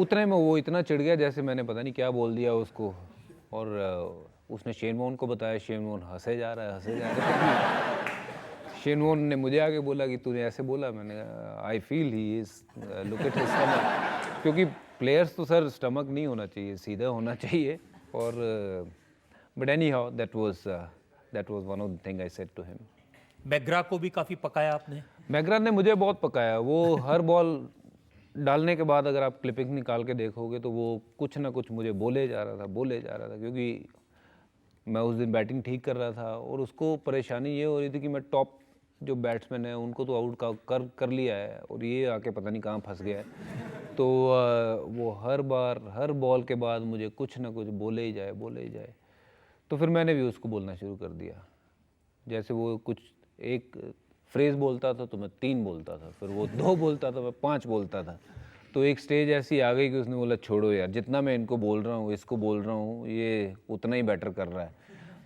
उतने में वो इतना चिढ़ गया जैसे मैंने पता नहीं क्या बोल दिया उसको, और उसने शेन वॉर्न को बताया। शेन वॉर्न हंसे जा रहा है। शेन वॉर्न ने मुझे आके बोला कि तूने ऐसे बोला। मैंने I feel he is look at his stomach. क्योंकि प्लेयर्स तो सर स्टमक नहीं होना चाहिए, सीधा होना चाहिए। और but anyhow that was one of the thing I said to him. McGrath को भी काफ़ी पकाया आपने। मैग्रा ने मुझे बहुत पकाया। वो हर बॉल डालने के बाद अगर आप क्लिपिंग निकाल के देखोगे तो वो कुछ ना कुछ मुझे बोले जा रहा था, क्योंकि मैं उस दिन बैटिंग ठीक कर रहा था और उसको परेशानी ये हो रही थी कि मैं टॉप जो बैट्समैन है उनको तो आउट कर लिया है और ये आके पता नहीं कहाँ फंस गया है। तो वो हर बॉल के बाद मुझे कुछ ना कुछ बोले ही जाए। तो फिर मैंने भी उसको बोलना शुरू कर दिया। जैसे वो कुछ एक फ्रेज़ बोलता था तो मैं 3 बोलता था, फिर वो 2 बोलता था मैं 5 बोलता था। तो एक स्टेज ऐसी आ गई कि उसने बोला छोड़ो यार, जितना मैं इनको बोल रहा हूँ, इसको बोल रहा हूँ, ये उतना ही बेटर कर रहा है।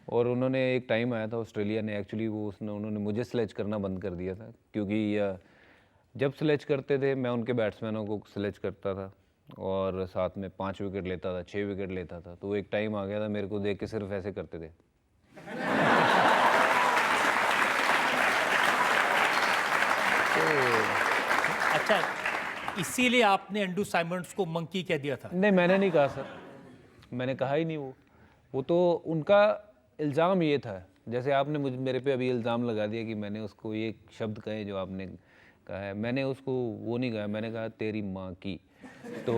और उन्होंने एक टाइम आया था ऑस्ट्रेलिया ने, एक्चुअली उन्होंने मुझे स्लेज करना बंद कर दिया था, क्योंकि जब स्लेज करते थे मैं उनके बैट्समैनों को स्लेज करता था और साथ में 5 विकेट लेता था, 6 विकेट लेता था। तो एक टाइम आ गया था मेरे को देख के सिर्फ ऐसे करते थे। अच्छा, इसीलिए आपने एंड्रू साइमंड्स को मंकी कह दिया था? नहीं, मैंने नहीं कहा सर, मैंने कहा ही नहीं। वो तो उनका इल्ज़ाम ये था, जैसे आपने मेरे पे अभी इल्ज़ाम लगा दिया कि मैंने उसको ये शब्द कहे जो आपने कहा है। मैंने उसको वो नहीं कहा, मैंने कहा तेरी माँ की। तो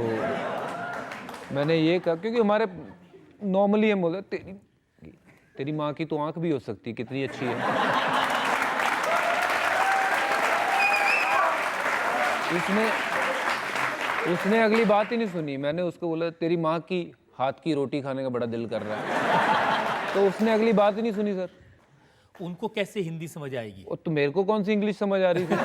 मैंने ये कहा क्योंकि हमारे नॉर्मली हम बोलते तेरी माँ की तो आँख भी हो सकती है, कितनी अच्छी है। उसने अगली बात ही नहीं सुनी। मैंने उसको बोला तेरी माँ की हाथ की रोटी खाने का बड़ा दिल कर रहा है, तो उसने अगली बात ही नहीं सुनी सर। उनको कैसे हिंदी समझ आएगी? और तो मेरे को कौन सी इंग्लिश समझ आ रही थी।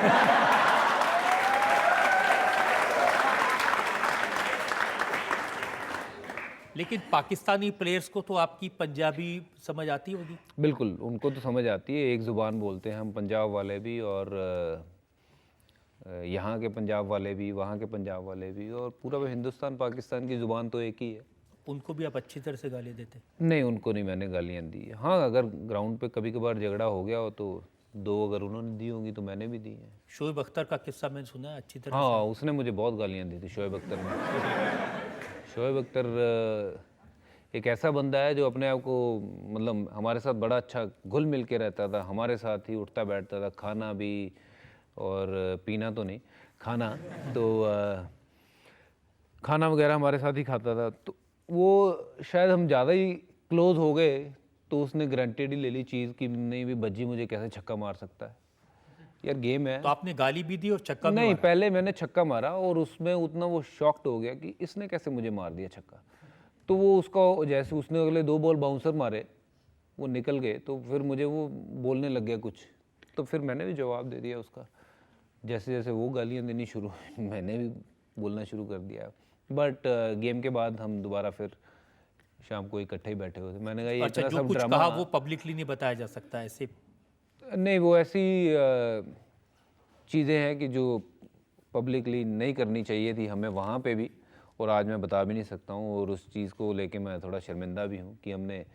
लेकिन पाकिस्तानी प्लेयर्स को तो आपकी पंजाबी समझ आती होगी? बिल्कुल, उनको तो समझ आती है, एक ज़ुबान बोलते हैं हम पंजाब वाले भी, और यहाँ के पंजाब वाले भी, वहाँ के पंजाब वाले भी, और पूरा हिंदुस्तान पाकिस्तान की ज़ुबान तो एक ही है। उनको भी आप अच्छी तरह से गाली देते? नहीं, उनको नहीं मैंने गालियाँ दी। हाँ, अगर ग्राउंड पे कभी कभार झगड़ा हो गया हो तो 2 अगर उन्होंने दी होंगी तो मैंने भी दी है। शोएब अख्तर का किस्सा मैंने सुना है अच्छी तरह हाँ, उसने मुझे बहुत गालियाँ दी थी, शोएब अख्तर ने। शोएब अख्तर एक ऐसा बंदा है जो अपने आप को, मतलब हमारे साथ बड़ा अच्छा घुल मिल के रहता था, हमारे साथ ही उठता बैठता था, खाना भी और पीना तो नहीं, खाना तो खाना वगैरह हमारे साथ ही खाता था। तो वो शायद हम ज़्यादा ही क्लोज हो गए तो उसने ग्रांटेड ही ले ली चीज़ कि नहीं भी भज्जी मुझे कैसे छक्का मार सकता है। यार गेम है। तो आपने गाली भी दी और छक्का भी नहीं मारा? पहले मैंने छक्का मारा और उसमें उतना वो शॉक्ड हो गया कि इसने कैसे मुझे मार दिया छक्का। तो वो उसका जैसे उसने अगले 2 बॉल बाउंसर मारे, वो निकल गए, तो फिर मुझे वो बोलने लग गया कुछ, तो फिर मैंने भी जवाब दे दिया उसका। जैसे जैसे वो गालियाँ देनी शुरू हुई मैंने भी बोलना शुरू कर दिया। बट गेम के बाद हम दोबारा फिर शाम को इकट्ठे ही बैठे हुए थे। मैंने कहा ये अच्छा, इतना जो सब कुछ ड्रामा कहा वो पब्लिकली नहीं बताया जा सकता ऐसे? नहीं, वो ऐसी चीज़ें हैं कि जो पब्लिकली नहीं करनी चाहिए थी हमें वहाँ पे भी, और आज मैं बता भी नहीं सकता हूँ। और उस चीज़ को लेके मैं थोड़ा शर्मिंदा भी हूँ कि हमने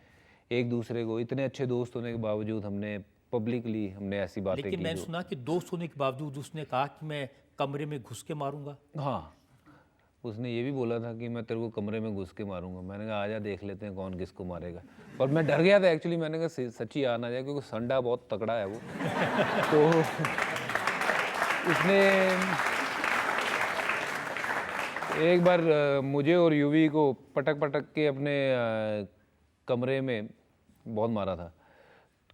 एक दूसरे को, इतने अच्छे दोस्त होने के बावजूद हमने पब्लिकली हमने ऐसी बातें की। लेकिन मैंने सुना कि दोस्त होने के बावजूद उसने कहा कि मैं कमरे में घुस के मारूंगा। हाँ, उसने ये भी बोला था कि मैं तेरे को कमरे में घुस के मारूंगा। मैंने कहा आजा देख लेते हैं कौन किसको मारेगा। और मैं डर गया था एक्चुअली, मैंने कहा सच्ची आ ना जाए, क्योंकि संडा बहुत तगड़ा है वो। तो उसने एक बार मुझे और यूवी को पटक पटक के अपने कमरे में बहुत मारा था,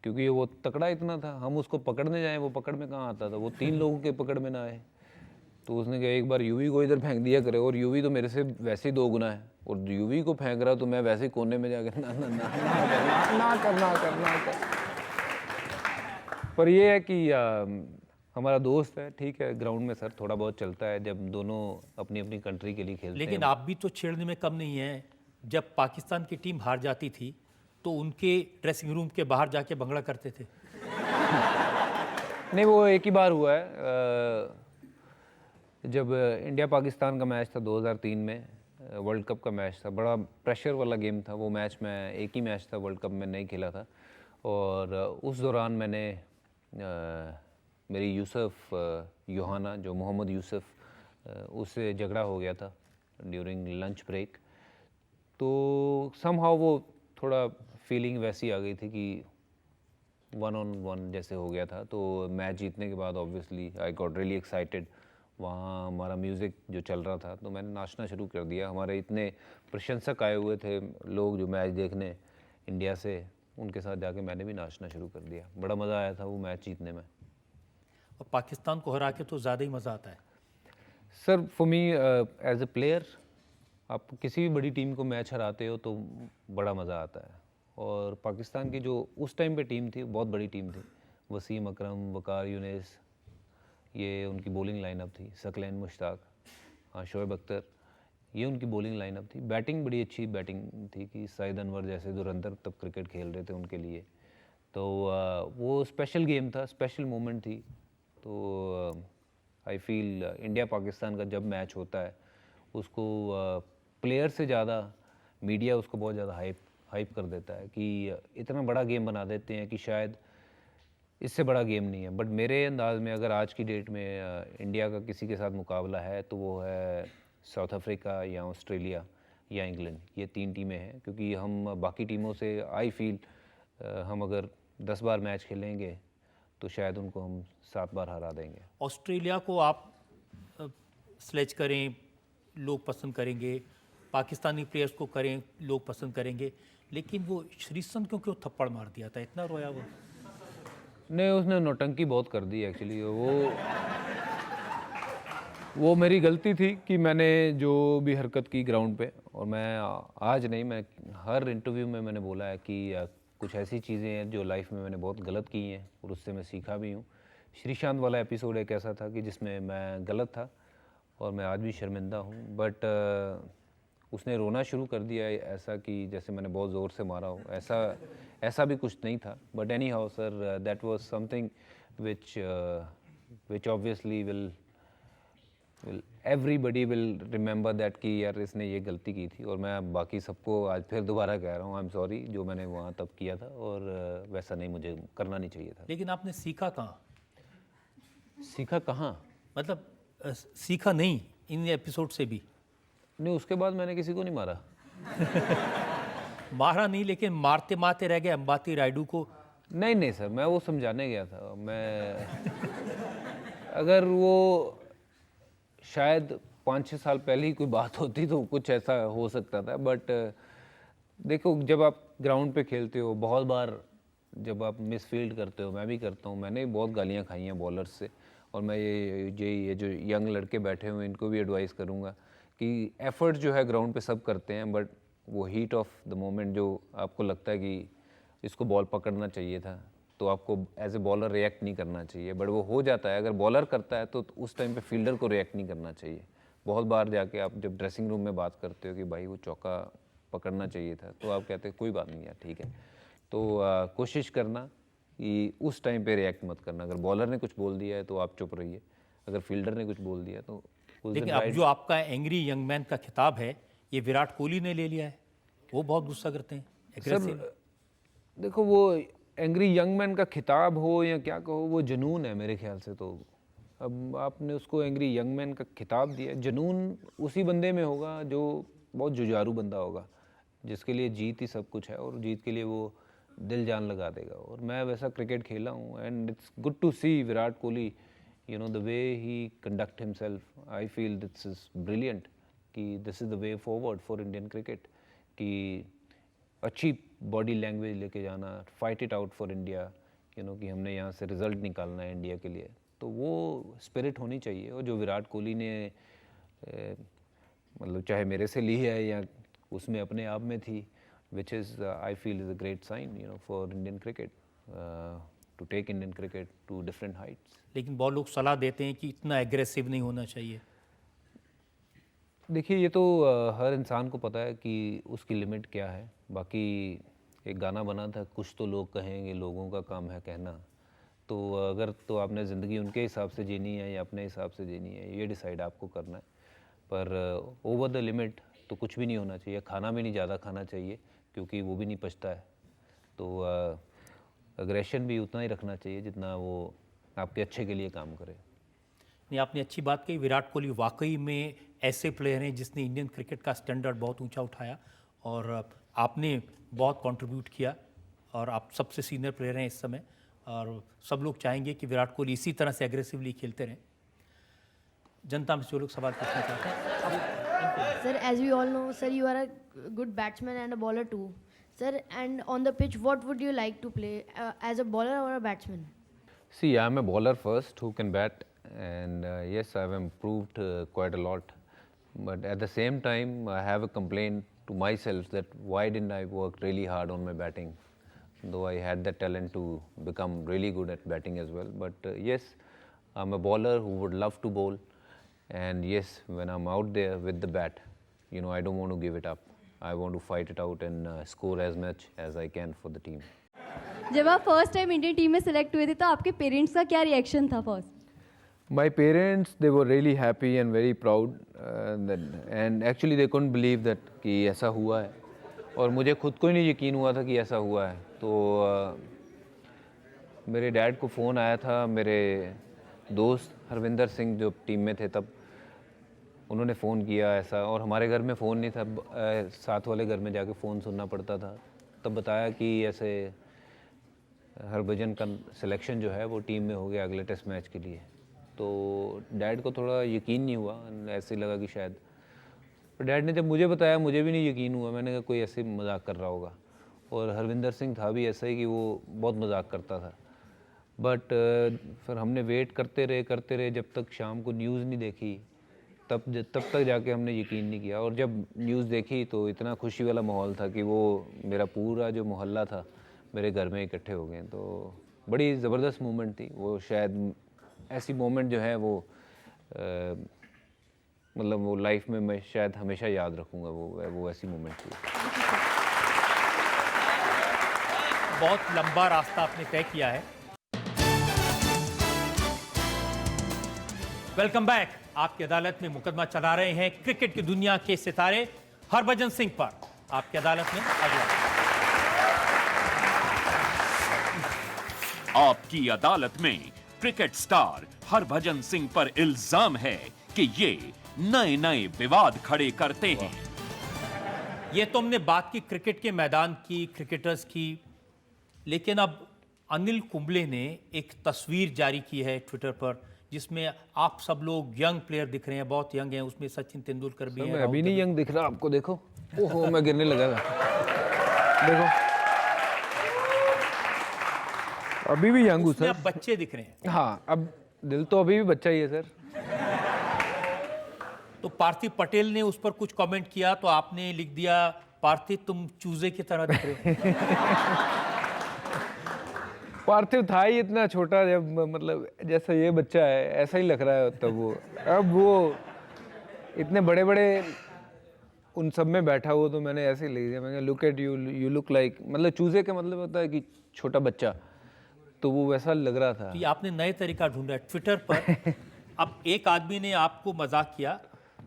क्योंकि वो तकड़ा इतना था। हम उसको पकड़ने जाएं, वो पकड़ में कहाँ आता था, वो 3 लोगों के पकड़ में ना आए। तो उसने कहा एक बार यूवी को इधर फेंक दिया करे, और यूवी तो मेरे से वैसे ही 2 गुना है, और यूवी को फेंक रहा तो मैं वैसे ही कोने में जाकर ना करना। पर ये है कि हमारा दोस्त है, ठीक है, ग्राउंड में सर थोड़ा बहुत चलता है जब दोनों अपनी अपनी कंट्री के लिए खेलते हैं। लेकिन आप भी तो छेड़ने में कम नहीं है। जब पाकिस्तान की टीम हार जाती थी तो उनके ड्रेसिंग रूम के बाहर जाके भंगड़ा करते थे। नहीं, वो एक ही बार हुआ है, जब इंडिया पाकिस्तान का मैच था 2003 में, वर्ल्ड कप का मैच था, बड़ा प्रेशर वाला गेम था वो मैच। मैं एक ही मैच था वर्ल्ड कप में नहीं खेला था, और उस दौरान मैंने मेरी यूसुफ योहाना, जो मोहम्मद यूसुफ, उससे झगड़ा हो गया था। During lunch break. तो समहाउ वो थोड़ा फीलिंग वैसी आ गई थी कि 1-on-1 जैसे हो गया था। तो मैच जीतने के बाद obviously I got really excited. वहाँ हमारा म्यूज़िक जो चल रहा था तो मैंने नाचना शुरू कर दिया। हमारे इतने प्रशंसक आए हुए थे लोग जो मैच देखने इंडिया से, उनके साथ जाके मैंने भी नाचना शुरू कर दिया। बड़ा मज़ा आया था वो मैच जीतने में। और पाकिस्तान को हरा के तो ज़्यादा ही मज़ा आता है। Sir for me as a player, आप किसी भी बड़ी टीम को मैच हराते हो तो बड़ा मज़ा आता है। और पाकिस्तान की जो उस टाइम पे टीम थी बहुत बड़ी टीम थी। वसीम अकरम, वकार यूनिस, ये उनकी बॉलिंग लाइनअप थी। सकलैन मुश्ताक, हाँ शोएब अख्तर, ये उनकी बॉलिंग लाइनअप थी। बैटिंग बड़ी अच्छी बैटिंग थी कि साइद अनवर जैसे धुरंधर तब क्रिकेट खेल रहे थे उनके लिए। तो वो स्पेशल गेम था, स्पेशल मोमेंट थी। तो आई फील इंडिया पाकिस्तान का जब मैच होता है उसको प्लेयर से ज़्यादा मीडिया उसको बहुत ज़्यादा हाइप कर देता है कि इतना बड़ा गेम बना देते हैं कि शायद इससे बड़ा गेम नहीं है। बट मेरे अंदाज़ में अगर आज की डेट में इंडिया का किसी के साथ मुकाबला है तो वो है साउथ अफ्रीका या ऑस्ट्रेलिया या इंग्लैंड। ये 3 टीमें हैं, क्योंकि हम बाकी टीमों से आई फील हम अगर 10 बार मैच खेलेंगे तो शायद उनको हम 7 बार हरा देंगे। ऑस्ट्रेलिया को आप स्लेज करें, लोग पसंद करेंगे, पाकिस्तानी प्लेयर्स को करें, लोग पसंद करेंगे, लेकिन वो श्रीसंत क्यों थप्पड़ मार दिया था, इतना रोया वो? नहीं, उसने नौटंकी बहुत कर दी एक्चुअली। वो मेरी गलती थी कि मैंने जो भी हरकत की ग्राउंड पे, और मैं आज नहीं, मैं हर इंटरव्यू में मैंने बोला है कि कुछ ऐसी चीज़ें हैं जो लाइफ में मैंने बहुत गलत की हैं और उससे मैं सीखा भी हूँ। श्रीशांत वाला एपिसोड एक ऐसा था कि जिसमें मैं गलत था और मैं आज भी शर्मिंदा हूँ। बट उसने रोना शुरू कर दिया ऐसा कि जैसे मैंने बहुत ज़ोर से मारा हो, ऐसा भी कुछ नहीं था। But any how sir, that was something which obviously will everybody will remember that कि यार इसने ये गलती की थी। और मैं बाकी सबको आज फिर दोबारा कह रहा हूँ, आई एम सॉरी जो मैंने वहाँ तब किया था, और वैसा नहीं, मुझे करना नहीं चाहिए था। लेकिन आपने सीखा कहाँ? सीखा कहाँ? मतलब सीखा नहीं इन एपिसोड से भी? नहीं, उसके बाद मैंने किसी को नहीं मारा। मारा नहीं, लेकिन मारते मारते रह गए अंबाती रायडू को। नहीं सर, मैं वो समझाने गया था। मैं अगर वो शायद 5-6 साल पहले ही कोई बात होती तो कुछ ऐसा हो सकता था। बट देखो, जब आप ग्राउंड पे खेलते हो, बहुत बार जब आप मिस फील्ड करते हो, मैं भी करता हूँ, मैंने बहुत गालियाँ खाई हैं बॉलर्स से। और मैं ये जो यंग लड़के बैठे हुए हैं इनको भी एडवाइस करूँगा कि एफर्ट जो है ग्राउंड पे सब करते हैं, बट वो हीट ऑफ द मोमेंट जो आपको लगता है कि इसको बॉल पकड़ना चाहिए था, तो आपको एज ए बॉलर रिएक्ट नहीं करना चाहिए, बट वो हो जाता है। अगर बॉलर करता है तो उस टाइम पे फील्डर को रिएक्ट नहीं करना चाहिए। बहुत बार जाके आप जब ड्रेसिंग रूम में बात करते हो कि भाई वो चौका पकड़ना चाहिए था, तो आप कहते हैं कोई बात नहीं यार, ठीक है। तो कोशिश करना कि उस टाइम पे रिएक्ट मत करना। अगर बॉलर ने कुछ बोल दिया है तो आप चुप रहिए, अगर फील्डर ने कुछ बोल दिया तो लेकिन अब जो आपका एंग्री यंग मैन का खिताब है, ये विराट कोहली ने ले लिया है। वो बहुत गुस्सा करते हैं, aggressive। देखो, वो एंग्री यंग मैन का खिताब हो या क्या कहो, वो जुनून है मेरे ख्याल से। तो अब आपने उसको एंग्री यंग मैन का खिताब दिया, जुनून उसी बंदे में होगा जो बहुत जुझारू बंदा होगा, जिसके लिए जीत ही सब कुछ है और जीत के लिए वो दिल जान लगा देगा। और मैं वैसा क्रिकेट खेला हूँ, and it's good to see Virat Kohli, you know, the way he conduct himself. I feel this is brilliant कि this is the way forward for Indian cricket, कि अच्छी बॉडी लैंग्वेज लेके जाना, fight it out for India, you know, कि हमने यहाँ से रिजल्ट निकालना है इंडिया के लिए। तो वो स्पिरिट होनी चाहिए, और जो विराट कोहली ने मतलब चाहे मेरे से ली है या उसमें अपने आप में थी, which is I feel is a great sign, you know, for Indian cricket to take Indian cricket to different heights. लेकिन बहुत लोग सलाह देते हैं कि इतना एग्रेसिव नहीं होना चाहिए। देखिए, ये तो हर इंसान को पता है कि उसकी लिमिट क्या है। बाकी एक गाना बना था, कुछ तो लोग कहेंगे, लोगों का काम है कहना। तो अगर तो आपने ज़िंदगी उनके हिसाब से जीनी है या अपने हिसाब से जीनी है, ये डिसाइड आपको करना है। पर ओवर द लिमिट तो कुछ भी नहीं होना चाहिए। खाना भी नहीं ज़्यादा खाना चाहिए, क्योंकि वो भी नहीं पचता है। तो अग्रेशन भी उतना ही रखना चाहिए जितना वो आपके अच्छे के लिए काम करे। नहीं, आपने अच्छी बात कही। विराट कोहली वाकई में ऐसे प्लेयर हैं जिसने इंडियन क्रिकेट का स्टैंडर्ड बहुत ऊंचा उठाया और आपने बहुत कंट्रीब्यूट किया और आप सबसे सीनियर प्लेयर हैं इस समय और सब लोग चाहेंगे कि विराट कोहली इसी तरह से एग्रेसिवली खेलते रहें। जनता में जो लोग सवाल पूछना चाहते हैं। Sir, as we all know, sir, you are a good batsman and a bowler too. Sir, and on the pitch, what would you like to play as a bowler or a batsman? See, I'm a bowler first who can bat, and yes, I've improved quite a lot. But at the same time, I have a complaint to myself that why didn't I work really hard on my batting? Though I had the talent to become really good at batting as well. But yes, I'm a bowler who would love to bowl. And yes, when I'm out there with the bat, you know, I don't want to give it up. I want to fight it out and score as much as I can for the team. जब आप फर्स्ट टाइम इंडियन टीम में सेलेक्ट हुए थे तो आपके पेरेंट्स का क्या रिएक्शन था first? My parents, they were really happy and very proud, and actually they couldn't believe that कि ऐसा हुआ है और मुझे खुद को ही नहीं यकीन हुआ था कि ऐसा हुआ है। तो मेरे डैड को फ़ोन आया था, मेरे दोस्त हरविंदर सिंह जो टीम में थे तब, उन्होंने फ़ोन किया ऐसा, और हमारे घर में फ़ोन नहीं था, साथ वाले घर में जाके फ़ोन सुनना पड़ता था। तब बताया कि ऐसे हरभजन का सिलेक्शन जो है वो टीम में हो गया अगले टेस्ट मैच के लिए। तो डैड को थोड़ा यकीन नहीं हुआ, ऐसे लगा कि शायद, पर डैड ने जब मुझे बताया मुझे भी नहीं यकीन हुआ। मैंने कहा कोई ऐसे मजाक कर रहा होगा, और हरविंदर सिंह था भी ऐसा ही कि वो बहुत मजाक करता था। बट फिर हमने वेट करते रहे जब तक शाम को न्यूज़ नहीं देखी, तब तक जाके हमने यकीन नहीं किया। और जब न्यूज़ देखी तो इतना खुशी वाला माहौल था कि वो मेरा पूरा जो मोहल्ला था मेरे घर में इकट्ठे हो गए। तो बड़ी ज़बरदस्त मोमेंट थी वो। शायद ऐसी मोमेंट जो है वो मतलब वो लाइफ में मैं शायद हमेशा याद रखूँगा। वो ऐसी मोमेंट थी। बहुत लंबा रास्ता आपने तय किया है। Welcome back. आपकी अदालत में मुकदमा चला रहे हैं क्रिकेट की दुनिया के सितारे हरभजन सिंह पर। आपकी अदालत में अगला। आपकी अदालत में क्रिकेट स्टार हरभजन सिंह पर इल्जाम है कि ये नए नए विवाद खड़े करते हैं। ये तो हमने बात की क्रिकेट के मैदान की, क्रिकेटर्स की, लेकिन अब अनिल कुंबले ने एक तस्वीर जारी की है ट्विटर पर जिसमें आप सब लोग यंग प्लेयर दिख रहे हैं, बहुत यंग हैं। उसमें सचिन तेंदुलकर भी है। अभी नहीं यंग दिख रहा आपको? देखो, ओहो मैं गिरने लगा था। देखो अभी भी यंग हूँ सर। अब बच्चे दिख रहे हैं। हाँ, अब दिल तो अभी भी बच्चा ही है सर। तो पार्थिव पटेल ने उस पर कुछ कमेंट किया तो आपने लिख दिया, पार्थिव तुम चूजे की तरह दिख रहे हो। पार्थिव था ही इतना छोटा, जब मतलब जैसा ये बच्चा है ऐसा ही लग रहा है तब वो। अब वो इतने बड़े बड़े उन सब में बैठा हुआ तो मैंने ऐसे ही लिख दिया। मैंने look at you, you look like, मतलब चूजे का मतलब होता है कि छोटा बच्चा, तो वो वैसा लग रहा था। कि आपने नए तरीका ढूंढा है ट्विटर पर। अब एक आदमी ने आपको मजाक किया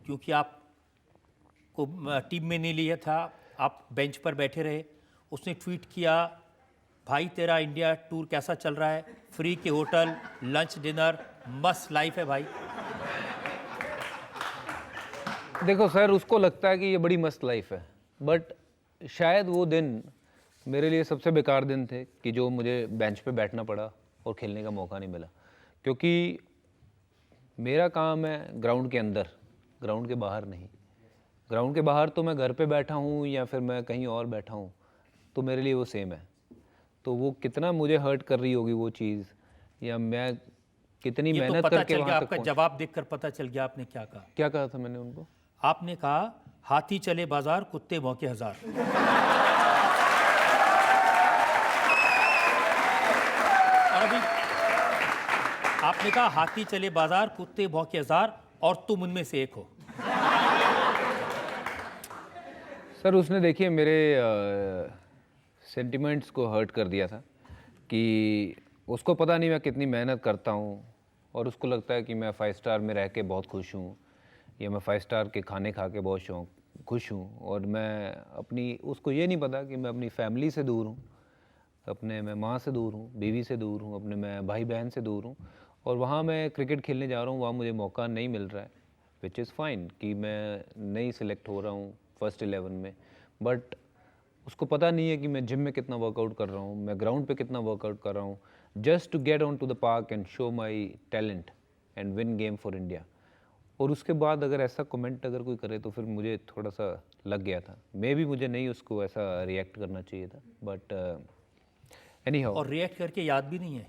क्योंकि आपको टीम में नहीं लिया था, आप बेंच पर बैठे रहे। उसने ट्वीट किया, भाई तेरा इंडिया टूर कैसा चल रहा है? फ्री के होटल, लंच, डिनर, मस्त लाइफ है भाई। देखो सर, उसको लगता है कि ये बड़ी मस्त लाइफ है, बट शायद वो दिन मेरे लिए सबसे बेकार दिन थे कि जो मुझे बेंच पे बैठना पड़ा और खेलने का मौका नहीं मिला। क्योंकि मेरा काम है ग्राउंड के अंदर, ग्राउंड के बाहर नहीं। ग्राउंड के बाहर तो मैं घर पे बैठा हूँ या फिर मैं कहीं और बैठा हूँ, तो मेरे लिए वो सेम है। तो वो कितना मुझे हर्ट कर रही होगी वो चीज़, या मैं कितनी मेहनत करके वहाँ तक आपका जवाब देखकर पता चल गया आपने क्या कहा। क्या कहा था मैंने उनको? आपने कहा हाथी चले बाजार, कुत्ते भौंके हजार। और अभी आपने कहा हाथी चले बाजार, कुत्ते भौंके हजार, और तुम उनमें से एक हो। सर उसने देखिए मेरे सेंटिमेंट्स को हर्ट कर दिया था कि उसको पता नहीं मैं कितनी मेहनत करता हूँ, और उसको लगता है कि मैं 5 स्टार में रह के बहुत खुश हूँ, या मैं 5 स्टार के खाने खा के बहुत खुश हूँ, और मैं अपनी, उसको ये नहीं पता कि मैं अपनी फैमिली से दूर हूँ, अपने मैं माँ से दूर हूँ, बीवी से दूर हूँ, अपने मैं भाई बहन से दूर हूँ, और वहाँ मैं क्रिकेट खेलने जा रहा हूँ, वहाँ मुझे मौका नहीं मिल रहा है। विच इज़ फाइन कि मैं नहीं सिलेक्ट हो रहा हूँ फर्स्ट 11 में, बट उसको पता नहीं है कि मैं जिम में कितना वर्कआउट कर रहा हूँ, मैं ग्राउंड पे कितना वर्कआउट कर रहा हूँ, just to get on to the park and show my talent and win game for India. और उसके बाद अगर ऐसा कमेंट अगर कोई करे तो फिर मुझे थोड़ा सा लग गया था, मे भी मुझे नहीं उसको ऐसा रिएक्ट करना चाहिए था, बट एनी हाउ। और रिएक्ट करके याद भी नहीं है।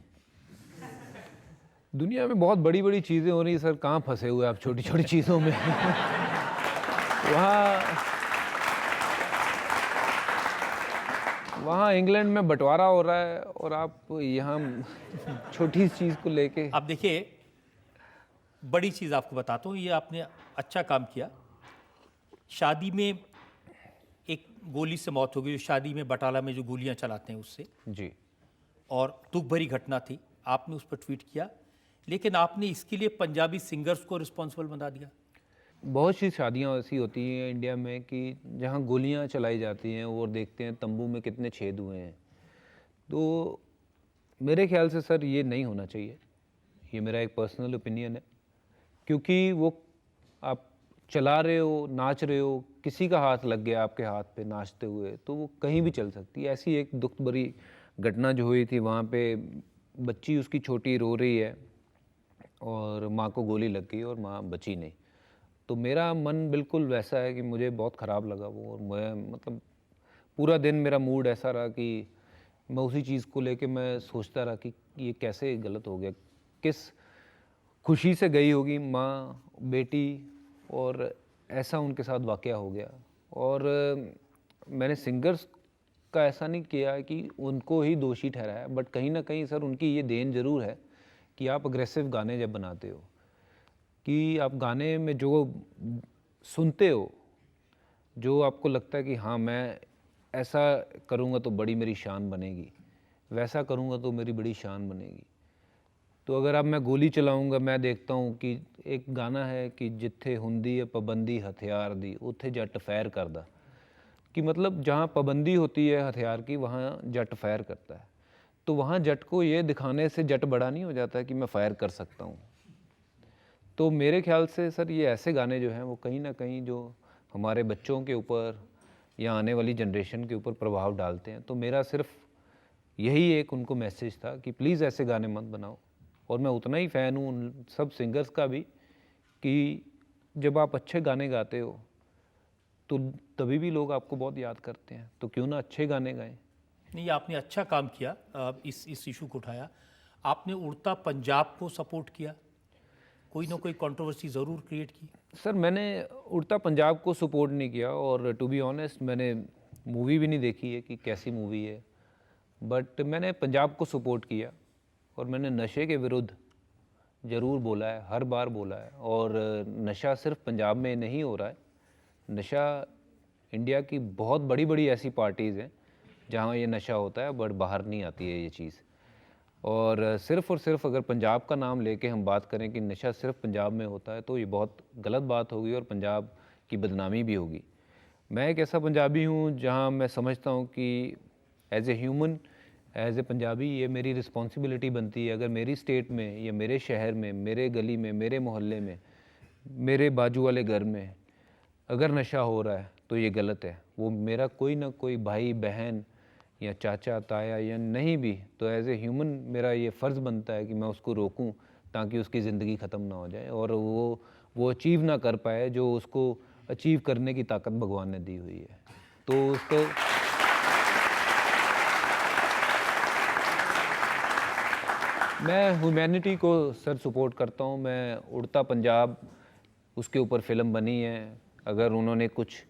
दुनिया में बहुत बड़ी बड़ी चीज़ें हो रही है सर, कहाँ फंसे हुए आप छोटी छोटी चीज़ों में। वहाँ इंग्लैंड में बंटवारा हो रहा है और आप यहाँ छोटी चीज़ को लेके। अब देखिए, बड़ी चीज़ आपको बताता हूँ, ये आपने अच्छा काम किया। शादी में एक गोली से मौत हो गई, जो शादी में बटाला में जो गोलियां चलाते हैं उससे जी, और दुख भरी घटना थी। आपने उस पर ट्वीट किया, लेकिन आपने इसके लिए पंजाबी सिंगर्स को रिस्पॉन्सिबल बना दिया। बहुत सी शादियाँ ऐसी होती हैं इंडिया में कि जहाँ गोलियाँ चलाई जाती हैं और देखते हैं तंबू में कितने छेद हुए हैं। तो मेरे ख्याल से सर ये नहीं होना चाहिए, ये मेरा एक पर्सनल ओपिनियन है, क्योंकि वो आप चला रहे हो, नाच रहे हो, किसी का हाथ लग गया आपके हाथ पे नाचते हुए तो वो कहीं भी चल सकती है। ऐसी एक दुख भरी घटना जो हुई थी, वहाँ पे बच्ची उसकी छोटी रो रही है और माँ को गोली लग गई और माँ बची नहीं। तो मेरा मन बिल्कुल वैसा है कि मुझे बहुत ख़राब लगा वो, और मैं मतलब पूरा दिन मेरा मूड ऐसा रहा कि मैं उसी चीज़ को लेके मैं सोचता रहा कि ये कैसे गलत हो गया, किस खुशी से गई होगी माँ बेटी और ऐसा उनके साथ वाक़या हो गया। और मैंने सिंगर्स का ऐसा नहीं किया है कि उनको ही दोषी ठहराया, बट कहीं ना कहीं सर उनकी ये देन ज़रूर है कि आप अग्रेसिव गाने जब बनाते हो, कि आप गाने में जो सुनते हो, जो आपको लगता है कि हाँ मैं ऐसा करूँगा तो बड़ी मेरी शान बनेगी, वैसा करूँगा तो मेरी बड़ी शान बनेगी। तो अगर अब मैं गोली चलाऊँगा, मैं देखता हूँ कि एक गाना है कि जिथे हुंदी है पाबंदी हथियार दी उत्थे जट फैर करदा, कि मतलब जहाँ पाबंदी होती है हथियार की वहाँ जट फायर करता है। तो वहाँ जट को ये दिखाने से जट बड़ा नहीं हो जाता कि मैं फायर कर सकता हूँ। तो मेरे ख्याल से सर ये ऐसे गाने जो हैं वो कहीं ना कहीं जो हमारे बच्चों के ऊपर या आने वाली जनरेशन के ऊपर प्रभाव डालते हैं। तो मेरा सिर्फ यही एक उनको मैसेज था कि प्लीज़ ऐसे गाने मत बनाओ। और मैं उतना ही फ़ैन हूँ उन सब सिंगर्स का भी कि जब आप अच्छे गाने गाते हो तो तभी भी लोग आपको बहुत याद करते हैं, तो क्यों ना अच्छे गाने गाएं। नहीं, आपने अच्छा काम किया, इस इशू को उठाया। आपने उड़ता पंजाब को सपोर्ट किया, कोई ना कोई कंट्रोवर्सी ज़रूर क्रिएट की। सर मैंने उड़ता पंजाब को सपोर्ट नहीं किया, और टू बी ऑनेस्ट मैंने मूवी भी नहीं देखी है कि कैसी मूवी है, बट मैंने पंजाब को सपोर्ट किया और मैंने नशे के विरुद्ध ज़रूर बोला है, हर बार बोला है। और नशा सिर्फ पंजाब में नहीं हो रहा है, नशा इंडिया की बहुत बड़ी बड़ी ऐसी पार्टीज़ हैं जहाँ ये नशा होता है, बट बाहर नहीं आती है ये चीज़। और सिर्फ अगर पंजाब का नाम लेके हम बात करें कि नशा सिर्फ पंजाब में होता है तो ये बहुत गलत बात होगी और पंजाब की बदनामी भी होगी। मैं एक ऐसा पंजाबी हूँ जहाँ मैं समझता हूँ कि as a human, as a Punjabi ये मेरी रिस्पॉन्सिबिलिटी बनती है, अगर मेरी स्टेट में या मेरे शहर में, मेरे गली में, मेरे मोहल्ले में, मेरे बाजू वाले घर में अगर नशा हो रहा है तो ये गलत है। वो मेरा कोई ना कोई भाई बहन या चाचा ताया या नहीं भी, तो एज ए ह्यूमन मेरा ये फ़र्ज़ बनता है कि मैं उसको रोकूं ताकि उसकी ज़िंदगी ख़त्म ना हो जाए और वो अचीव ना कर पाए जो उसको अचीव करने की ताकत भगवान ने दी हुई है। तो उसको मैं ह्यूमैनिटी को सर सपोर्ट करता हूँ। मैं उड़ता पंजाब, उसके ऊपर फ़िल्म बनी है, अगर उन्होंने कुछ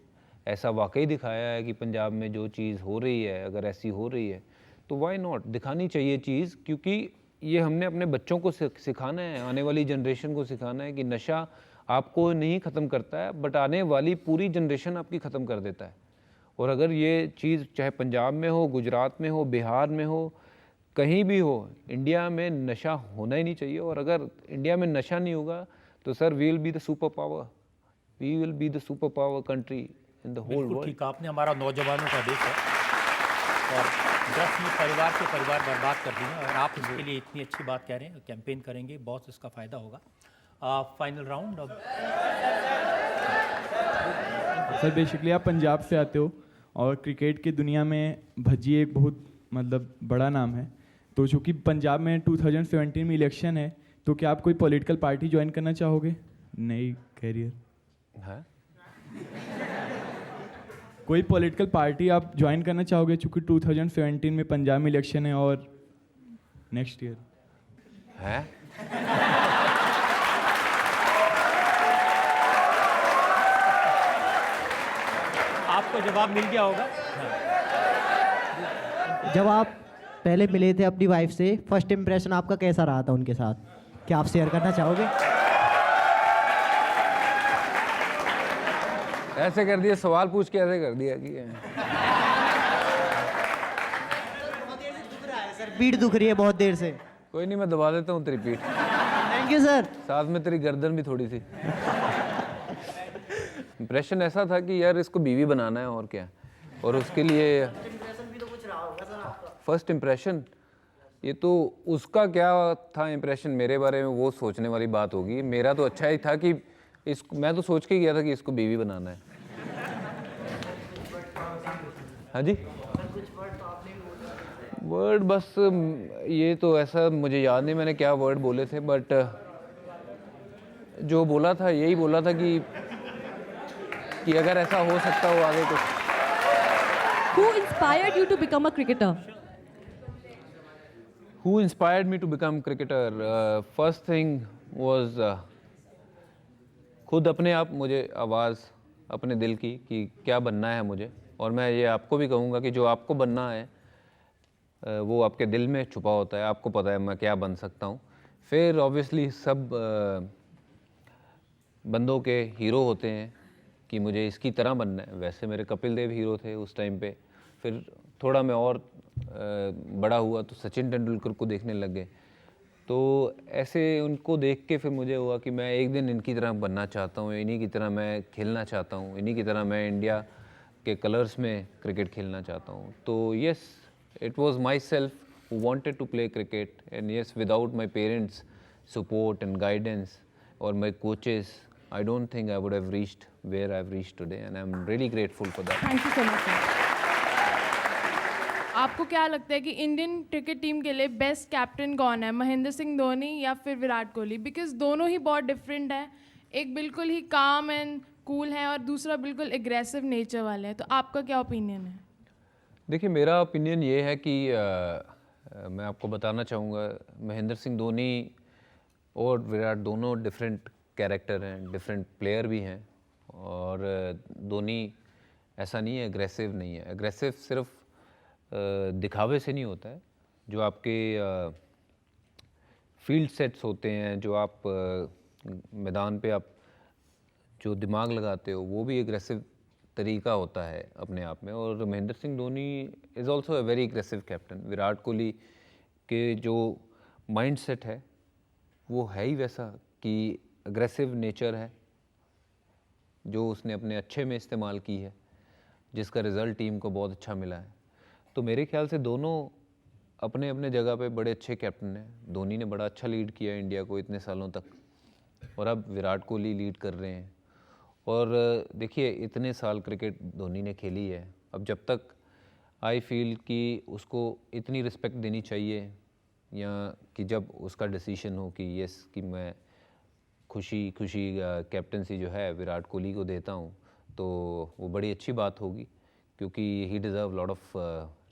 ऐसा वाकई दिखाया है कि पंजाब में जो चीज़ हो रही है अगर ऐसी हो रही है तो वाई नॉट, दिखानी चाहिए चीज़, क्योंकि ये हमने अपने बच्चों को सिखाना है, आने वाली जनरेशन को सिखाना है कि नशा आपको नहीं ख़त्म करता है बट आने वाली पूरी जनरेशन आपकी ख़त्म कर देता है। और अगर ये चीज़ चाहे पंजाब में हो, गुजरात में हो, बिहार में हो, कहीं भी हो, इंडिया में नशा होना ही नहीं चाहिए। और अगर इंडिया में नशा नहीं होगा तो sir we will be the super power, we will be the super power country in the whole world. ठीक, आपने हमारा नौजवानों का देश है और 10 में परिवार के परिवार बर्बाद कर दिए और आप इसके लिए इतनी अच्छी बात कह रहे हैं, कैंपेन करेंगे, बहुत इसका फ़ायदा होगा। Final round of sir basically आप पंजाब से आते हो और क्रिकेट की दुनिया में भज्जी एक बहुत मतलब बड़ा नाम है, तो चूँकि पंजाब में 2017 में इलेक्शन है, तो क्या आप कोई पॉलिटिकल पार्टी ज्वाइन करना चाहोगे? नई कैरियर है कोई पॉलिटिकल पार्टी आप ज्वाइन करना चाहोगे, चूँकि 2017 में पंजाब में इलेक्शन है और नेक्स्ट ईयर है? आपको जवाब मिल गया होगा। जब आप पहले मिले थे अपनी वाइफ से, फर्स्ट इम्प्रेशन आपका कैसा रहा था उनके साथ? क्या आप शेयर करना चाहोगे? ऐसे कर दिया, सवाल पूछ के ऐसे कर दिया कि सर पीठ दुख रही है बहुत देर से। कोई नहीं, मैं दबा देता हूँ तेरी पीठ। Thank you sir. साथ में तेरी गर्दन भी थोड़ी सी। इम्प्रेशन ऐसा था कि यार इसको बीवी बनाना है और क्या, और उसके लिए फर्स्ट इम्प्रेशन, ये तो उसका क्या था इम्प्रेशन मेरे बारे में, वो सोचने वाली बात होगी। मेरा तो अच्छा ही था कि मैं तो सोच के गया था कि इसको बीवी बनाना है। हाँ जी, वर्ड बस ये तो ऐसा मुझे याद नहीं मैंने क्या वर्ड बोले थे, बट जो बोला था यही बोला था कि अगर ऐसा हो सकता हो आगे कुछ। Who inspired you to become a cricketer? Who inspired me to become cricketer? First thing was खुद अपने आप मुझे आवाज़ अपने दिल की कि क्या बनना है मुझे, और मैं ये आपको भी कहूँगा कि जो आपको बनना है वो आपके दिल में छुपा होता है, आपको पता है मैं क्या बन सकता हूँ। फिर ऑब्वियसली सब बंदों के हीरो होते हैं कि मुझे इसकी तरह बनना है। वैसे मेरे कपिल देव हीरो थे उस टाइम पे, फिर थोड़ा मैं और बड़ा हुआ तो सचिन तेंदुलकर को देखने लग गए, तो ऐसे उनको देख के फिर मुझे हुआ कि मैं एक दिन इनकी तरह बनना चाहता हूँ, इन्हीं की तरह मैं खेलना चाहता हूँ, इन्हीं की तरह मैं इंडिया के कलर्स में क्रिकेट खेलना चाहता हूँ। तो yes, it was myself who wanted to play cricket, and yes without my parents support and guidance और my coaches, I don't think I would have reached where I've reached today, and I'm really grateful for that. Thank you so much, sir. आपको क्या लगता है कि इंडियन क्रिकेट टीम के लिए बेस्ट कैप्टन कौन है, महेंद्र सिंह धोनी या फिर विराट कोहली? बिकॉज दोनों ही बहुत डिफरेंट है, एक बिल्कुल ही काम एंड कूल है और दूसरा बिल्कुल एग्रेसिव नेचर वाले है। तो आपका क्या ओपिनियन है? देखिए, मेरा ओपिनियन ये है कि मैं आपको बताना चाहूँगा, महेंद्र सिंह धोनी और विराट दोनों डिफरेंट कैरेक्टर हैं, डिफरेंट प्लेयर भी हैं, और धोनी ऐसा नहीं है, एग्रेसिव नहीं है। एग्रेसिव सिर्फ दिखावे से नहीं होता है, जो आपके फील्ड सेट्स होते हैं, जो आप मैदान पे आप जो दिमाग लगाते हो, वो भी एग्रेसिव तरीका होता है अपने आप में। और Mahendra Singh Dhoni is also a very aggressive captain. Virat Kohli के जो माइंड सेट है वो है ही वैसा कि अग्रेसिव नेचर है, जो उसने अपने अच्छे में इस्तेमाल की है, जिसका रिज़ल्ट टीम को बहुत अच्छा मिला है। तो मेरे ख्याल से दोनों अपने अपने जगह पे बड़े अच्छे कैप्टन हैं। धोनी ने बड़ा अच्छा लीड किया इंडिया को इतने सालों तक, और अब विराट कोहली लीड कर रहे हैं। और देखिए, इतने साल क्रिकेट धोनी ने खेली है, अब जब तक आई फील कि उसको इतनी रिस्पेक्ट देनी चाहिए, या कि जब उसका डिसीजन हो कि यस कि मैं खुशी कैप्टनसी जो है विराट कोहली को देता हूँ, तो वो बड़ी अच्छी बात होगी, क्योंकि he deserve lot of